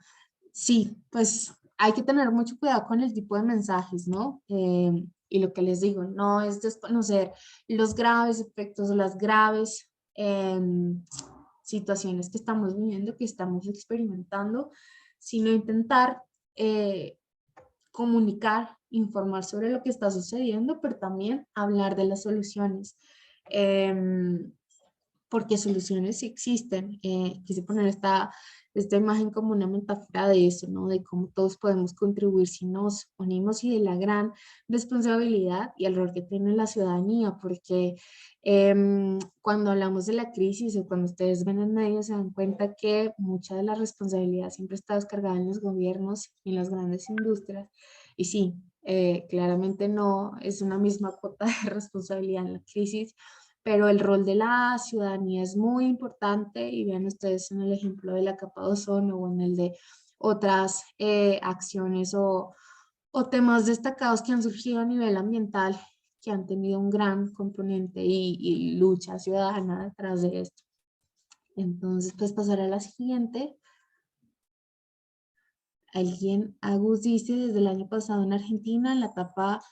Sí, pues hay que tener mucho cuidado con el tipo de mensajes, ¿no? Y lo que les digo, no es desconocer los graves efectos o las graves situaciones que estamos viviendo, que estamos experimentando, sino intentar comunicar, informar sobre lo que está sucediendo, pero también hablar de las soluciones. porque soluciones sí existen. Quise poner esta imagen como una metáfora de eso, ¿no? De cómo todos podemos contribuir si nos unimos y de la gran responsabilidad y el rol que tiene la ciudadanía, porque cuando hablamos de la crisis o cuando ustedes ven en medio se dan cuenta que mucha de la responsabilidad siempre está descargada en los gobiernos y en las grandes industrias. Y sí, claramente no es una misma cuota de responsabilidad en la crisis, pero el rol de la ciudadanía es muy importante y vean ustedes en el ejemplo de la capa de ozono o en el de otras acciones o temas destacados que han surgido a nivel ambiental que han tenido un gran componente y lucha ciudadana detrás de esto. Entonces, pues pasar a la siguiente. Alguien, Agus dice, desde el año pasado en Argentina, en la etapa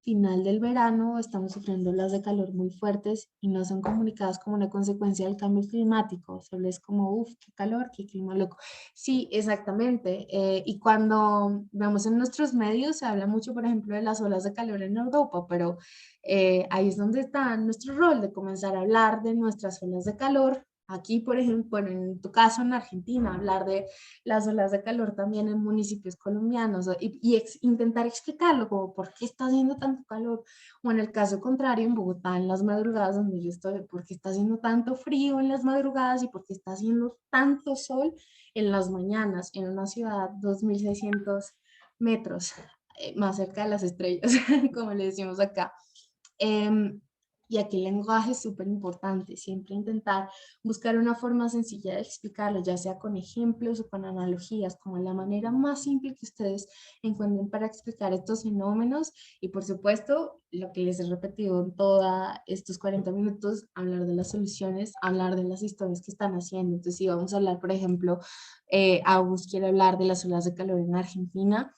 final del verano, estamos sufriendo olas de calor muy fuertes y no son comunicadas como una consecuencia del cambio climático. Solo es como, uff, qué calor, qué clima loco. Sí, exactamente. Y cuando vemos en nuestros medios, se habla mucho, por ejemplo, de las olas de calor en Europa, pero ahí es donde está nuestro rol de comenzar a hablar de nuestras olas de calor. Aquí, por ejemplo, bueno, en tu caso en Argentina, hablar de las olas de calor también en municipios colombianos intentar explicarlo, como por qué está haciendo tanto calor, o en el caso contrario, en Bogotá, en las madrugadas donde yo estoy, por qué está haciendo tanto frío en las madrugadas y por qué está haciendo tanto sol en las mañanas, en una ciudad 2.600 metros, más cerca de las estrellas, como le decimos acá. Y aquí el lenguaje es súper importante, siempre intentar buscar una forma sencilla de explicarlo, ya sea con ejemplos o con analogías, como la manera más simple que ustedes encuentren para explicar estos fenómenos. Y por supuesto, lo que les he repetido en todos estos 40 minutos, hablar de las soluciones, hablar de las historias que están haciendo. Entonces, si vamos a hablar, por ejemplo, August quiere hablar de las olas de calor en Argentina,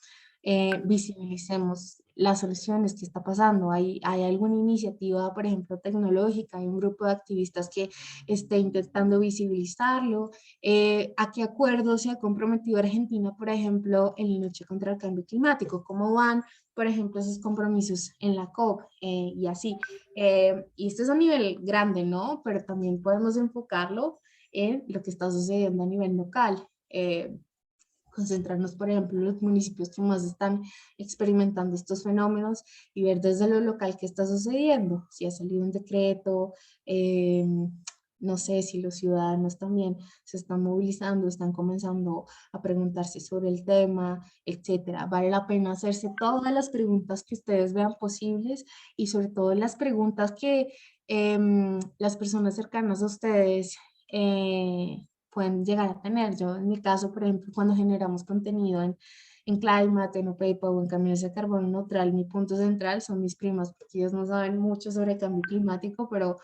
visibilicemos las soluciones que está pasando. Hay alguna iniciativa, por ejemplo, tecnológica, hay un grupo de activistas que esté intentando visibilizarlo. ¿A qué acuerdo se ha comprometido Argentina, por ejemplo, en la lucha contra el cambio climático? ¿Cómo van, por ejemplo, esos compromisos en la COP? Y así. Y esto es a nivel grande, ¿no? Pero también podemos enfocarlo en lo que está sucediendo a nivel local. Concentrarnos, por ejemplo, en los municipios que más están experimentando estos fenómenos y ver desde lo local qué está sucediendo, si ha salido un decreto, no sé si los ciudadanos también se están movilizando, están comenzando a preguntarse sobre el tema, etcétera. Vale la pena hacerse todas las preguntas que ustedes vean posibles y sobre todo las preguntas que las personas cercanas a ustedes pueden llegar a tener. Yo en mi caso, por ejemplo, cuando generamos contenido en Climate, en OPEPA o en Caminos de Carbono Neutral, mi punto central son mis primas, porque ellos no saben mucho sobre cambio climático, pero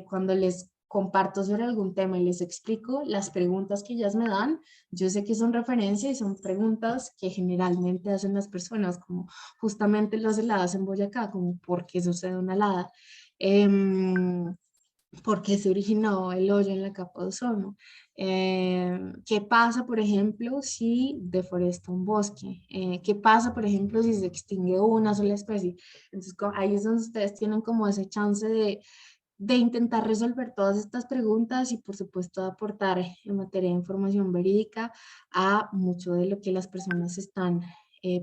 cuando les comparto sobre algún tema y les explico las preguntas que ellas me dan, yo sé que son referencias y son preguntas que generalmente hacen las personas, como justamente las heladas en Boyacá, como ¿por qué sucede una helada? ¿Por qué se originó el hoyo en la capa de ozono? ¿Qué pasa, por ejemplo, si deforesta un bosque? ¿Qué pasa, por ejemplo, si se extingue una sola especie? Entonces, ahí es donde ustedes tienen como ese chance de intentar resolver todas estas preguntas y, por supuesto, aportar en materia de información verídica a mucho de lo que las personas están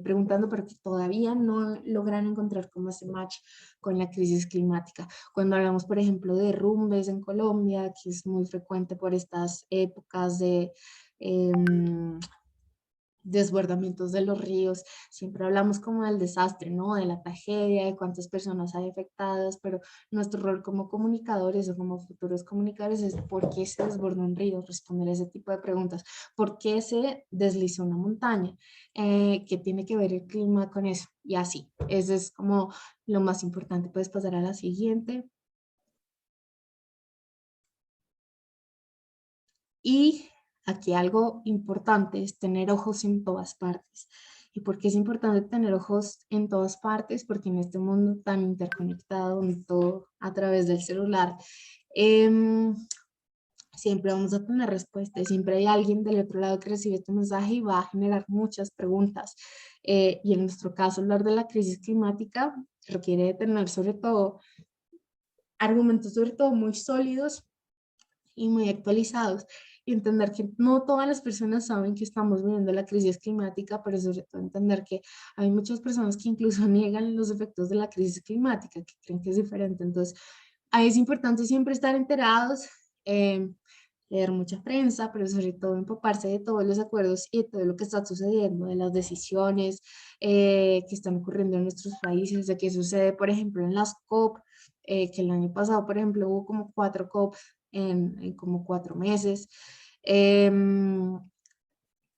preguntando, pero que todavía no logran encontrar como ese match con la crisis climática. Cuando hablamos, por ejemplo, de derrumbes en Colombia, que es muy frecuente por estas épocas de desbordamientos de los ríos, siempre hablamos como del desastre, ¿no? De la tragedia, de cuántas personas hay afectadas, pero nuestro rol como comunicadores o como futuros comunicadores es ¿por qué se desbordó un río? Responder ese tipo de preguntas. ¿Por qué se deslizó una montaña? ¿Qué tiene que ver el clima con eso? Y así, eso es como lo más importante. Puedes pasar a la siguiente. Y aquí algo importante es tener ojos en todas partes. ¿Y por qué es importante tener ojos en todas partes? Porque en este mundo tan interconectado, en todo a través del celular, siempre vamos a tener respuestas, siempre hay alguien del otro lado que recibe tu mensaje y va a generar muchas preguntas. Y en nuestro caso, hablar de la crisis climática requiere de tener sobre todo argumentos sobre todo muy sólidos y muy actualizados, y entender que no todas las personas saben que estamos viviendo la crisis climática, pero sobre todo entender que hay muchas personas que incluso niegan los efectos de la crisis climática, que creen que es diferente. Entonces, ahí es importante siempre estar enterados, eh, leer mucha prensa, pero sobre todo empaparse de todos los acuerdos y de todo lo que está sucediendo, de las decisiones que están ocurriendo en nuestros países, de qué sucede, por ejemplo, en las COP, que el año pasado, por ejemplo, hubo como 4 COP en como 4 meses.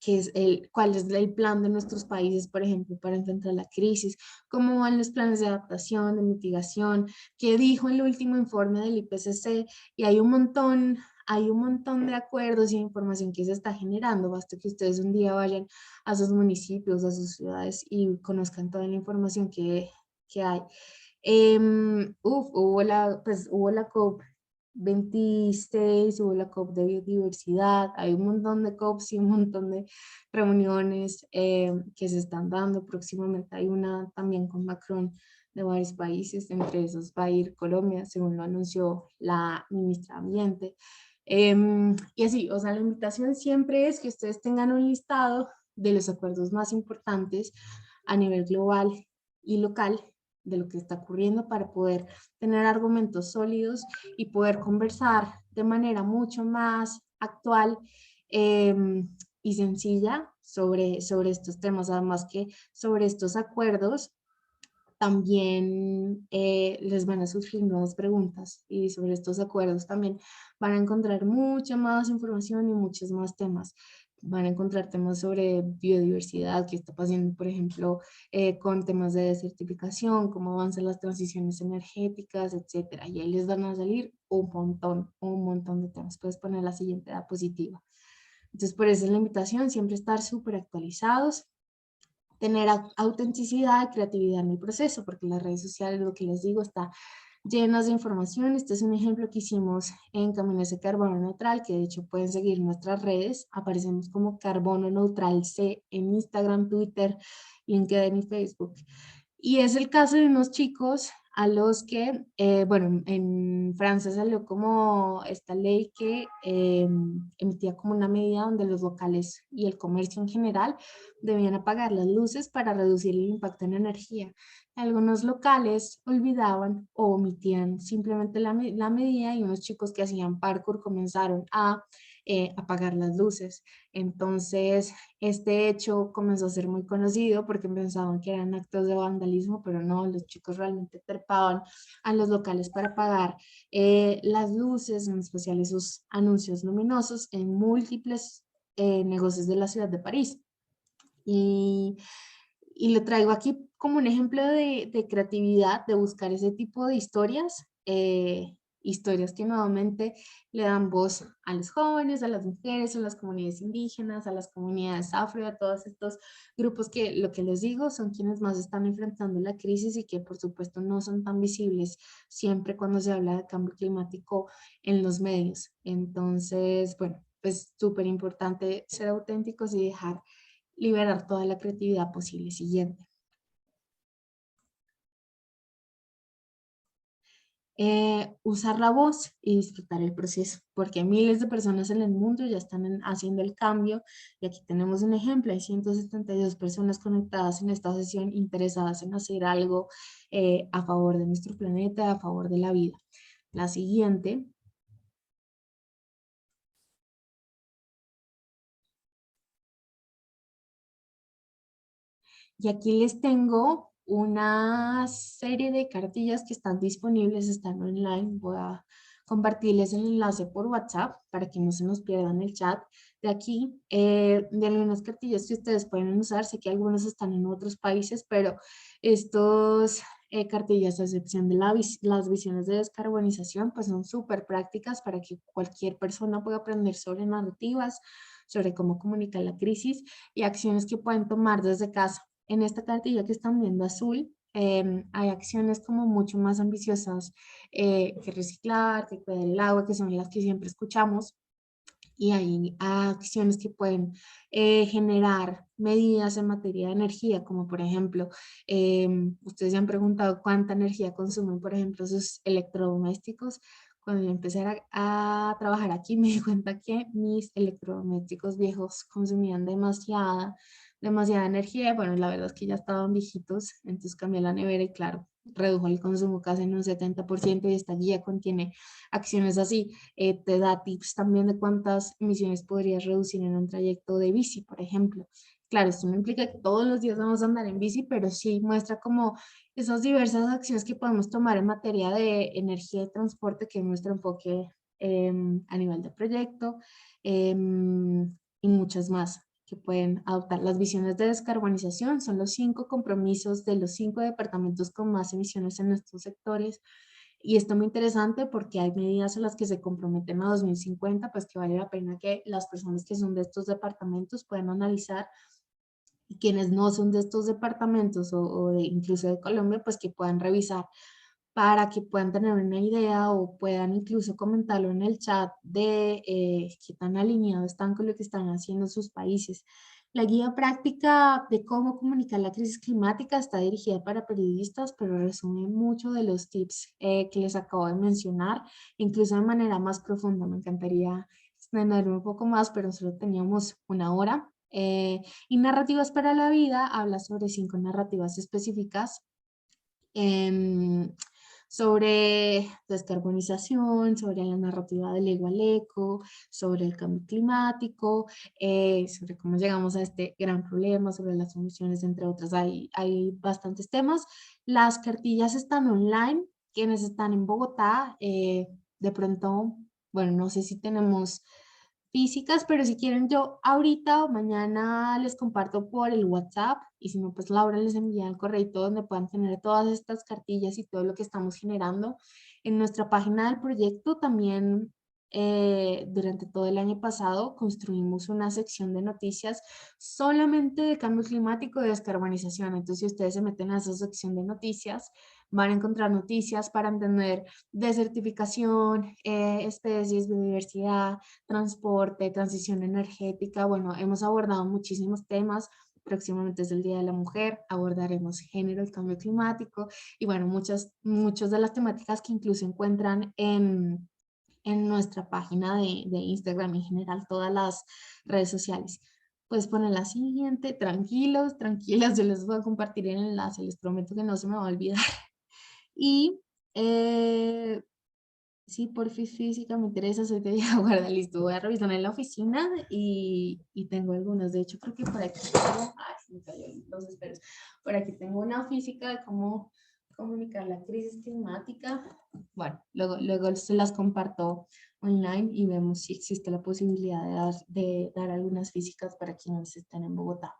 Que es cuál es el plan de nuestros países, por ejemplo, para enfrentar la crisis, cómo van los planes de adaptación, de mitigación, qué dijo el último informe del IPCC, y hay un montón de acuerdos y información que se está generando. Basta que ustedes un día vayan a sus municipios, a sus ciudades y conozcan toda la información que hay. Hubo la COP26, hubo la COP de biodiversidad, hay un montón de COPs y un montón de reuniones que se están dando. Próximamente hay una también con Macron de varios países, entre esos va a ir Colombia, según lo anunció la ministra de Ambiente. Y así, o sea, la invitación siempre es que ustedes tengan un listado de los acuerdos más importantes a nivel global y local de lo que está ocurriendo para poder tener argumentos sólidos y poder conversar de manera mucho más actual y sencilla sobre estos temas. Además que sobre estos acuerdos también les van a surgir nuevas preguntas, y sobre estos acuerdos también van a encontrar mucha más información y muchos más temas. Van a encontrar temas sobre biodiversidad, qué está pasando, por ejemplo, con temas de desertificación, cómo avanzan las transiciones energéticas, etcétera. Y ahí les van a salir un montón de temas. Puedes poner la siguiente diapositiva. Entonces, por eso es la invitación, siempre estar súper actualizados, tener autenticidad y creatividad en el proceso, porque las redes sociales, lo que les digo, está llenas de información. Este es un ejemplo que hicimos en Caminos de Carbono Neutral, que de hecho pueden seguir nuestras redes. Aparecemos como Carbono Neutral C en Instagram, Twitter, LinkedIn y Facebook. Y es el caso de unos chicos a los que, bueno, en Francia salió como esta ley que emitía como una medida donde los locales y el comercio en general debían apagar las luces para reducir el impacto en energía. Algunos locales olvidaban o omitían simplemente la medida, y unos chicos que hacían parkour comenzaron a apagar las luces. Entonces, este hecho comenzó a ser muy conocido porque pensaban que eran actos de vandalismo, pero no, los chicos realmente trepaban a los locales para apagar las luces, en especial esos anuncios luminosos, en múltiples negocios de la ciudad de París. Y lo traigo aquí como un ejemplo de creatividad, de buscar ese tipo de historias, historias que nuevamente le dan voz a los jóvenes, a las mujeres, a las comunidades indígenas, a las comunidades afro, a todos estos grupos que, lo que les digo, son quienes más están enfrentando la crisis y que por supuesto no son tan visibles siempre cuando se habla de cambio climático en los medios. Entonces, bueno, pues súper importante ser auténticos y dejar liberar toda la creatividad posible. Siguiente. Usar la voz y disfrutar el proceso, porque miles de personas en el mundo ya están haciendo el cambio, y aquí tenemos un ejemplo. Hay 172 personas conectadas en esta sesión interesadas en hacer algo a favor de nuestro planeta, a favor de la vida. La siguiente. Y aquí les tengo una serie de cartillas que están disponibles, están online. Voy a compartirles el enlace por WhatsApp para que no se nos pierdan el chat de aquí, de algunas cartillas que ustedes pueden usar. Sé que algunos están en otros países, pero estos cartillas, a excepción de las visiones de descarbonización, pues son súper prácticas para que cualquier persona pueda aprender sobre narrativas, sobre cómo comunicar la crisis y acciones que pueden tomar desde casa. En esta cartilla que están viendo azul, hay acciones como mucho más ambiciosas que reciclar, que cuidar el agua, que son las que siempre escuchamos, y hay acciones que pueden generar medidas en materia de energía, como por ejemplo, ustedes se han preguntado cuánta energía consumen, por ejemplo, sus electrodomésticos. cuando yo empecé a trabajar aquí, me di cuenta que mis electrodomésticos viejos consumían demasiada energía. Bueno, la verdad es que ya estaban viejitos, entonces cambié la nevera y claro, redujo el consumo casi en un 70% y esta guía contiene acciones así. Te da tips también de cuántas emisiones podrías reducir en un trayecto de bici, por ejemplo. Claro, esto no implica que todos los días vamos a andar en bici, pero sí muestra como esas diversas acciones que podemos tomar en materia de energía y transporte, que es nuestro enfoque a nivel de proyecto, y muchas más que pueden adoptar. Las visiones de descarbonización son los 5 compromisos de los 5 departamentos con más emisiones en nuestros sectores. Y esto es muy interesante porque hay medidas a las que se comprometen a 2050, pues que vale la pena que las personas que son de estos departamentos puedan analizar, y quienes no son de estos departamentos o incluso de Colombia, pues que puedan revisar para que puedan tener una idea o puedan incluso comentarlo en el chat de qué tan alineados están con lo que están haciendo sus países. La guía práctica de cómo comunicar la crisis climática está dirigida para periodistas, pero resume mucho de los tips que les acabo de mencionar, incluso de manera más profunda. Me encantaría extenderme un poco más, pero solo teníamos una hora. Y Narrativas para la Vida habla sobre 5 narrativas específicas sobre descarbonización, sobre la narrativa del ego al eco, sobre el cambio climático, sobre cómo llegamos a este gran problema, sobre las soluciones, entre otras. Hay bastantes temas. Las cartillas están online, quienes están en Bogotá, de pronto, bueno, no sé si tenemos físicas, pero si quieren yo ahorita o mañana les comparto por el WhatsApp, y si no, pues Laura les envía el correo donde puedan tener todas estas cartillas y todo lo que estamos generando. En nuestra página del proyecto también durante todo el año pasado construimos una sección de noticias solamente de cambio climático y descarbonización. Entonces, si ustedes se meten a esa sección de noticias, van a encontrar noticias para entender desertificación, especies, biodiversidad, transporte, transición energética. Bueno, hemos abordado muchísimos temas. Próximamente es el Día de la Mujer, abordaremos género, el cambio climático y bueno, muchas de las temáticas que incluso encuentran en nuestra página de Instagram, en general todas las redes sociales. Pues poner la siguiente, tranquilos, tranquilas, yo les voy a compartir el enlace, les prometo que no se me va a olvidar. Y sí, por física me interesa, soy de vieja guarda, listo, voy a revisar en la oficina y tengo algunas, de hecho creo que por aquí tengo, ay, se me cayó los esperos, por aquí tengo una física de cómo comunicar la crisis climática. Bueno, luego se las comparto online y vemos si existe la posibilidad de dar algunas físicas para quienes estén en Bogotá.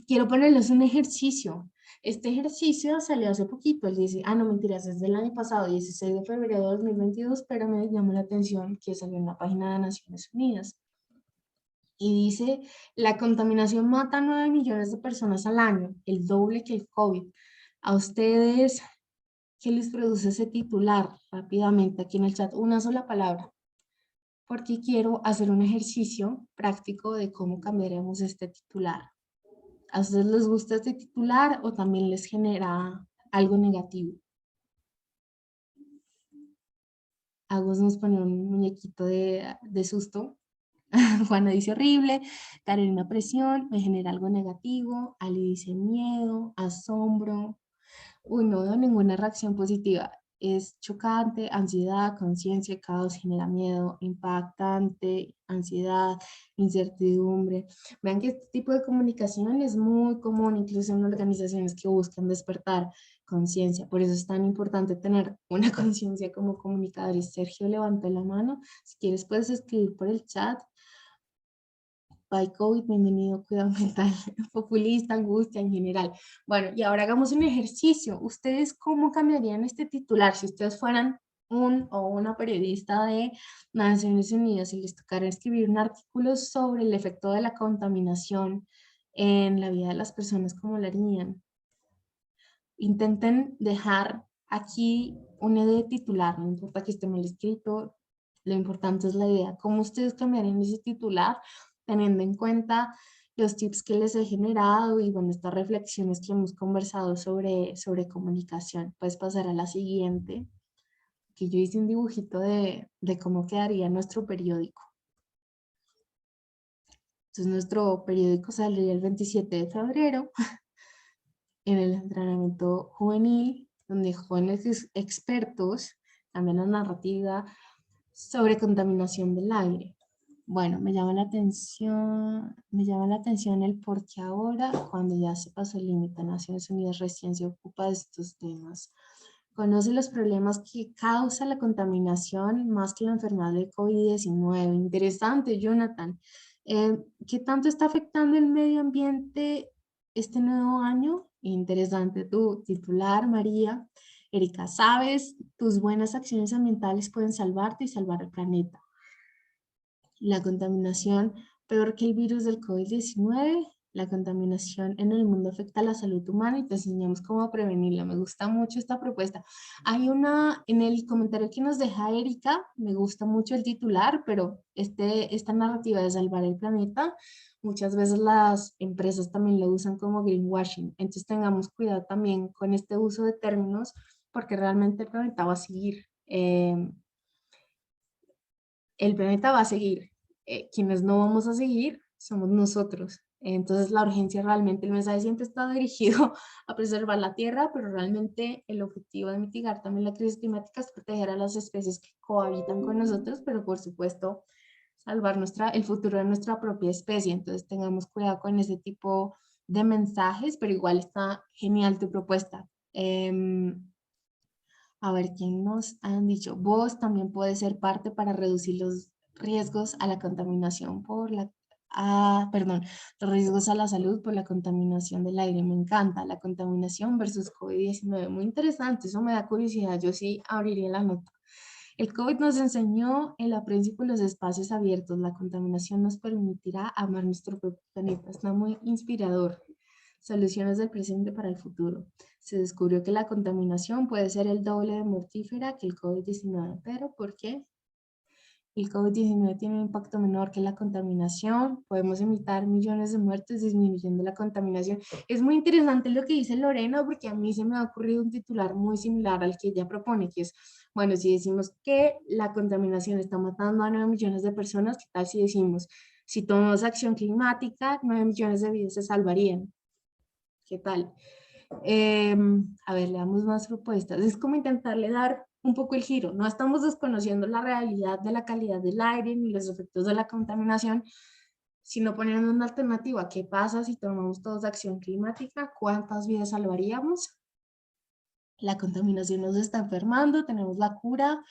Quiero ponerles un ejercicio. Este ejercicio salió hace poquito, no mentiras, es del año pasado, 16 de febrero de 2022, pero me llamó la atención que salió en la página de Naciones Unidas. Y dice, la contaminación mata a 9 millones de personas al año, el doble que el COVID. A ustedes, ¿qué les produce ese titular? Rápidamente, aquí en el chat, una sola palabra. Porque quiero hacer un ejercicio práctico de cómo cambiaremos este titular. ¿A ustedes les gusta este titular o también les genera algo negativo? Agus nos pone un muñequito de susto. Juana dice horrible. Carolina presión, me genera algo negativo. Ali dice miedo, asombro. Uy, no veo ninguna reacción positiva. Es chocante, ansiedad, conciencia, caos, genera miedo, impactante, ansiedad, incertidumbre. Vean que este tipo de comunicación es muy común, incluso en organizaciones que buscan despertar conciencia. Por eso es tan importante tener una conciencia como comunicadores. Sergio levantó la mano. Si quieres puedes escribir por el chat. By COVID, bienvenido, cuidado mental, populista, angustia en general. Bueno, y ahora hagamos un ejercicio. ¿Ustedes cómo cambiarían este titular si ustedes fueran un o una periodista de Naciones Unidas y les tocara escribir un artículo sobre el efecto de la contaminación en la vida de las personas? ¿Cómo lo harían? Intenten dejar aquí una idea de titular, no importa que esté mal escrito, lo importante es la idea. ¿Cómo ustedes cambiarían ese titular? Teniendo en cuenta los tips que les he generado y bueno, estas reflexiones que hemos conversado sobre comunicación. Puedes pasar a la siguiente. que yo hice un dibujito de cómo quedaría nuestro periódico. Entonces nuestro periódico saldría el 27 de febrero en el entrenamiento juvenil, donde jóvenes expertos cambian la narrativa sobre contaminación del aire. Bueno, me llama la atención el por qué ahora, cuando ya se pasó el límite, Naciones Unidas recién se ocupa de estos temas. Conoce los problemas que causa la contaminación más que la enfermedad del COVID-19. Interesante, Jonathan. ¿Qué tanto está afectando el medio ambiente este nuevo año? Interesante tu titular, María. Erika, ¿sabes? Tus buenas acciones ambientales pueden salvarte y salvar el planeta. La contaminación, peor que el virus del COVID-19, la contaminación en el mundo afecta a la salud humana y te enseñamos cómo prevenirla. Me gusta mucho esta propuesta. Hay una, en el comentario que nos deja Erika, me gusta mucho el titular, pero esta narrativa de salvar el planeta, muchas veces las empresas también lo usan como greenwashing. Entonces tengamos cuidado también con este uso de términos, porque realmente el planeta va a seguir. Quienes no vamos a seguir somos nosotros. Entonces la urgencia realmente, el mensaje siempre está dirigido a preservar la tierra, pero realmente el objetivo de mitigar también la crisis climática es proteger a las especies que cohabitan con nosotros, pero por supuesto salvar el futuro de nuestra propia especie. Entonces tengamos cuidado con ese tipo de mensajes, pero igual está genial tu propuesta. A ver, ¿quién nos han dicho? Vos también puedes ser parte para reducir los riesgos a la contaminación perdón, los riesgos a la salud por la contaminación del aire. Me encanta, la contaminación versus COVID-19. Muy interesante, eso me da curiosidad. Yo sí abriría la nota. El COVID nos enseñó el aprecio por los espacios abiertos. La contaminación nos permitirá amar nuestro propio planeta. Está muy inspirador. Soluciones del presente para el futuro. Se descubrió que la contaminación puede ser el doble de mortífera que el COVID-19. ¿Pero por qué? El COVID-19 tiene un impacto menor que la contaminación. Podemos evitar millones de muertes disminuyendo la contaminación. Es muy interesante lo que dice Lorena, porque a mí se me ha ocurrido un titular muy similar al que ella propone, que es, bueno, si decimos que la contaminación está matando a 9 millones de personas, ¿qué tal si decimos, si tomamos acción climática, 9 millones de vidas se salvarían? ¿Qué tal? A ver, le damos más propuestas. Es como intentarle dar un poco el giro. No estamos desconociendo la realidad de la calidad del aire ni los efectos de la contaminación, sino poniendo una alternativa. ¿Qué pasa si tomamos todos acción climática? ¿Cuántas vidas salvaríamos? La contaminación nos está enfermando, tenemos la cura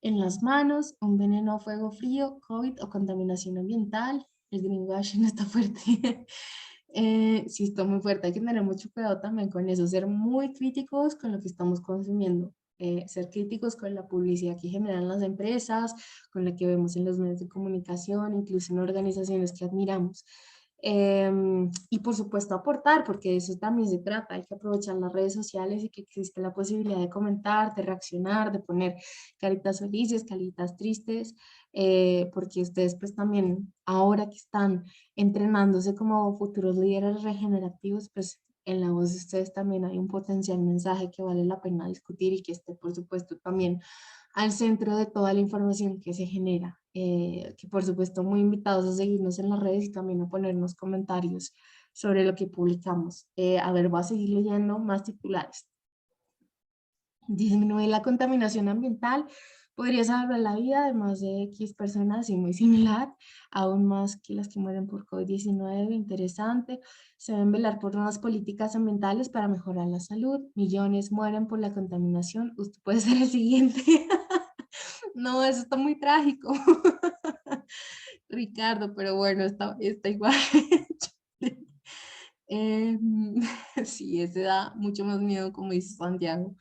en las manos, un veneno a fuego frío, COVID o contaminación ambiental. El greenwashing está fuerte. Sí, está muy fuerte, hay que tener mucho cuidado también con eso, ser muy críticos con lo que estamos consumiendo, ser críticos con la publicidad que generan las empresas, con la que vemos en los medios de comunicación, incluso en organizaciones que admiramos. Y por supuesto aportar, porque de eso también se trata, hay que aprovechar las redes sociales y que existe la posibilidad de comentar, de reaccionar, de poner caritas felices, caritas tristes, porque ustedes pues también ahora que están entrenándose como futuros líderes regenerativos, pues en la voz de ustedes también hay un potencial mensaje que vale la pena discutir y que esté por supuesto también al centro de toda la información que se genera. Que por supuesto muy invitados a seguirnos en las redes y también a ponernos comentarios sobre lo que publicamos. A ver, voy a seguir leyendo más titulares. Disminuir la contaminación ambiental podría salvar la vida de más de X personas y muy similar, aún más que las que mueren por COVID-19. Interesante. Se deben velar por nuevas políticas ambientales para mejorar la salud. Millones mueren por la contaminación. Usted puede ser el siguiente. No, eso está muy trágico. Ricardo, pero bueno, está igual. Sí, ese da mucho más miedo, como dice Santiago.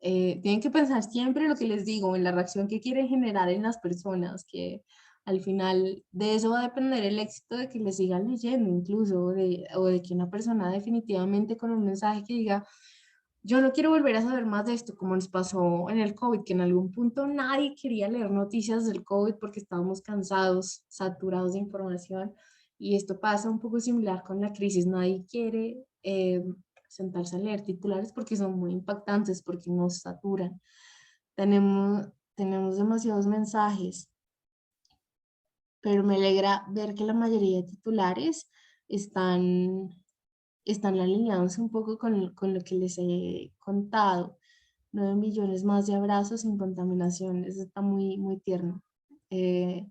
Tienen que pensar siempre lo que les digo, en la reacción que quieren generar en las personas, que al final de eso va a depender el éxito de que les sigan leyendo incluso, o de que una persona definitivamente con un mensaje que diga, yo no quiero volver a saber más de esto, como nos pasó en el COVID, que en algún punto nadie quería leer noticias del COVID porque estábamos cansados, saturados de información, y esto pasa un poco similar con la crisis, nadie quiere sentarse a leer titulares porque son muy impactantes, porque nos saturan. tenemos demasiados mensajes, pero me alegra ver que la mayoría de titulares están alineados un poco con lo que les he contado. 9 millones más de abrazos sin contaminación, eso está muy, muy tierno. Eh,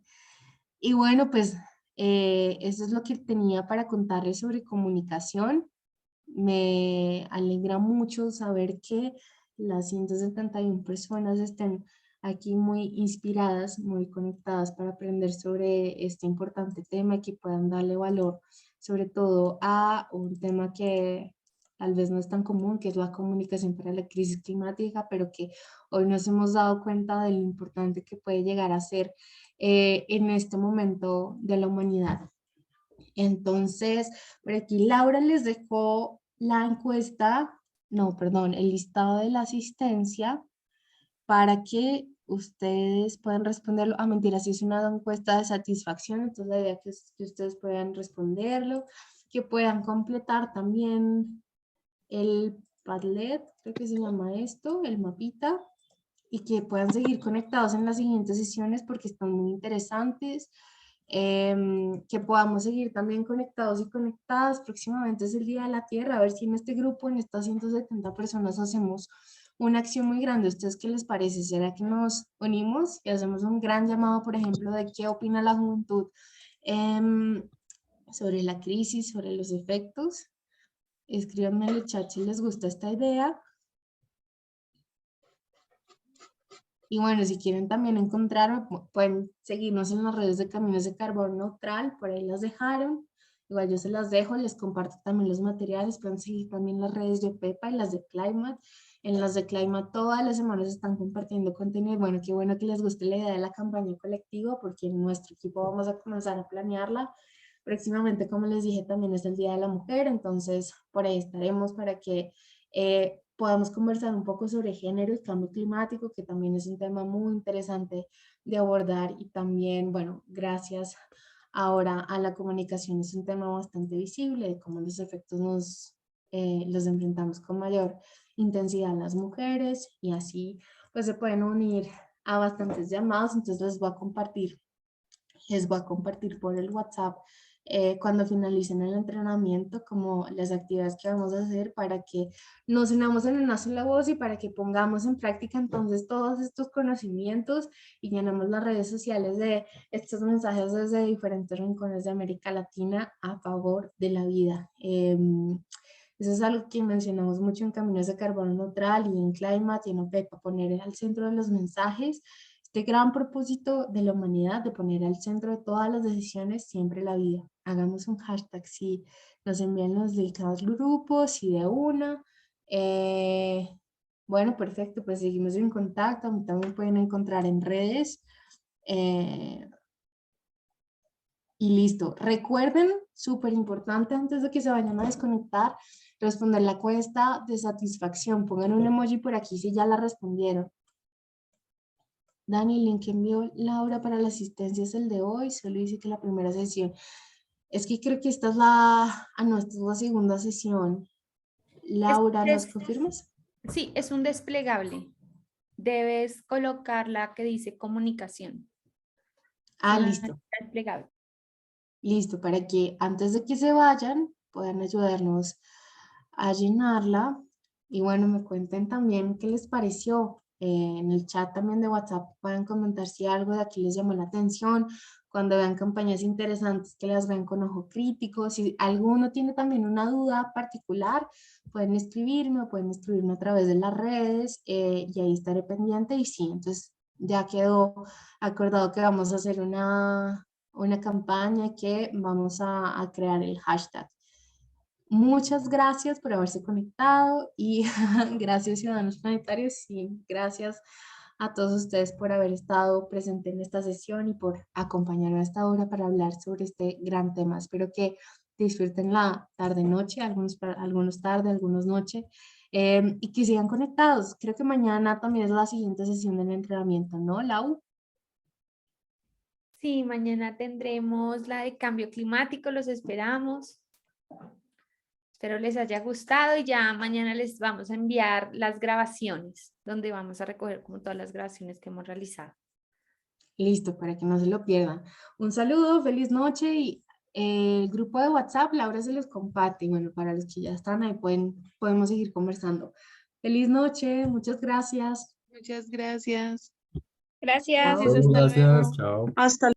y bueno, pues eso es lo que tenía para contarles sobre comunicación. Me alegra mucho saber que las 171 personas estén aquí muy inspiradas, muy conectadas para aprender sobre este importante tema y que puedan darle valor, sobre todo a un tema que tal vez no es tan común, que es la comunicación para la crisis climática, pero que hoy nos hemos dado cuenta de lo importante que puede llegar a ser en este momento de la humanidad. Entonces, por aquí Laura les dejó la encuesta, no, perdón, el listado de la asistencia para que ustedes puedan responderlo. Ah, mentira, si es una encuesta de satisfacción, entonces la idea es que ustedes puedan responderlo, que puedan completar también el Padlet, creo que se llama esto, el mapita, y que puedan seguir conectados en las siguientes sesiones porque están muy interesantes. Que podamos seguir también conectados y conectadas. Próximamente es el Día de la Tierra, a ver si en este grupo, en estas 170 personas, hacemos una acción muy grande. ¿A ustedes qué les parece? ¿Será que nos unimos y hacemos un gran llamado, por ejemplo, de qué opina la juventud sobre la crisis, sobre los efectos? Escríbanme en el chat si les gusta esta idea. Y bueno, si quieren también encontrarme, pueden seguirnos en las redes de Caminos de Carbón Neutral, por ahí las dejaron. Igual yo se las dejo, les comparto también los materiales, pueden seguir también las redes de Pepa y las de Climate. En las de Climate todas las semanas están compartiendo contenido. Bueno, qué bueno que les guste la idea de la campaña colectiva, porque en nuestro equipo vamos a comenzar a planearla. Próximamente, como les dije, también es el Día de la Mujer, entonces por ahí estaremos para que podamos conversar un poco sobre género y cambio climático, que también es un tema muy interesante de abordar y también, bueno, gracias ahora a la comunicación es un tema bastante visible de cómo los efectos los enfrentamos con mayor intensidad las mujeres y así pues se pueden unir a bastantes llamados, entonces les voy a compartir por el WhatsApp cuando finalicen el entrenamiento, como las actividades que vamos a hacer para que nos unamos en una sola voz y para que pongamos en práctica entonces todos estos conocimientos y llenemos las redes sociales de estos mensajes desde diferentes rincones de América Latina a favor de la vida. Eso es algo que mencionamos mucho en Caminos de Carbono Neutral y en Climate y en OPEP, poner al centro de los mensajes este gran propósito de la humanidad de poner al centro de todas las decisiones siempre la vida. Hagamos un hashtag, si nos envían los dedicados grupos y de una. Bueno, perfecto, pues seguimos en contacto. A mí también pueden encontrar en redes. Y listo. Recuerden, súper importante antes de que se vayan a desconectar, responder la encuesta de satisfacción. Pongan un emoji por aquí si ya la respondieron. Dani, el link que envió Laura para la asistencia es el de hoy, solo dice que la primera sesión. Es que creo que esta es no, esta es la segunda sesión. Laura, ¿nos confirmas? Sí, es un desplegable. Debes colocar la que dice comunicación. Listo. Desplegable. Listo, para que antes de que se vayan puedan ayudarnos a llenarla. Y bueno, me cuenten también qué les pareció. En el chat también de WhatsApp pueden comentar si algo de aquí les llamó la atención, cuando vean campañas interesantes que las ven con ojo crítico. Si alguno tiene también una duda particular, pueden escribirme o pueden escribirme a través de las redes y ahí estaré pendiente. Y sí, entonces ya quedó acordado que vamos a hacer una campaña que vamos a crear el hashtag. Muchas gracias por haberse conectado y gracias Ciudadanos Planetarios y gracias a todos ustedes por haber estado presente en esta sesión y por acompañarme a esta hora para hablar sobre este gran tema. Espero que disfruten la tarde-noche, algunos tarde, algunos noche, y que sigan conectados. Creo que mañana también es la siguiente sesión del entrenamiento, ¿no, Lau? Sí, mañana tendremos la de cambio climático, los esperamos. Espero les haya gustado y ya mañana les vamos a enviar las grabaciones, donde vamos a recoger como todas las grabaciones que hemos realizado. Listo, para que no se lo pierdan. Un saludo, feliz noche y el grupo de WhatsApp, Laura se los comparte. Y bueno, para los que ya están ahí podemos seguir conversando. Feliz noche, muchas gracias. Muchas gracias. Gracias. Chao. Hasta luego. Chao. Hasta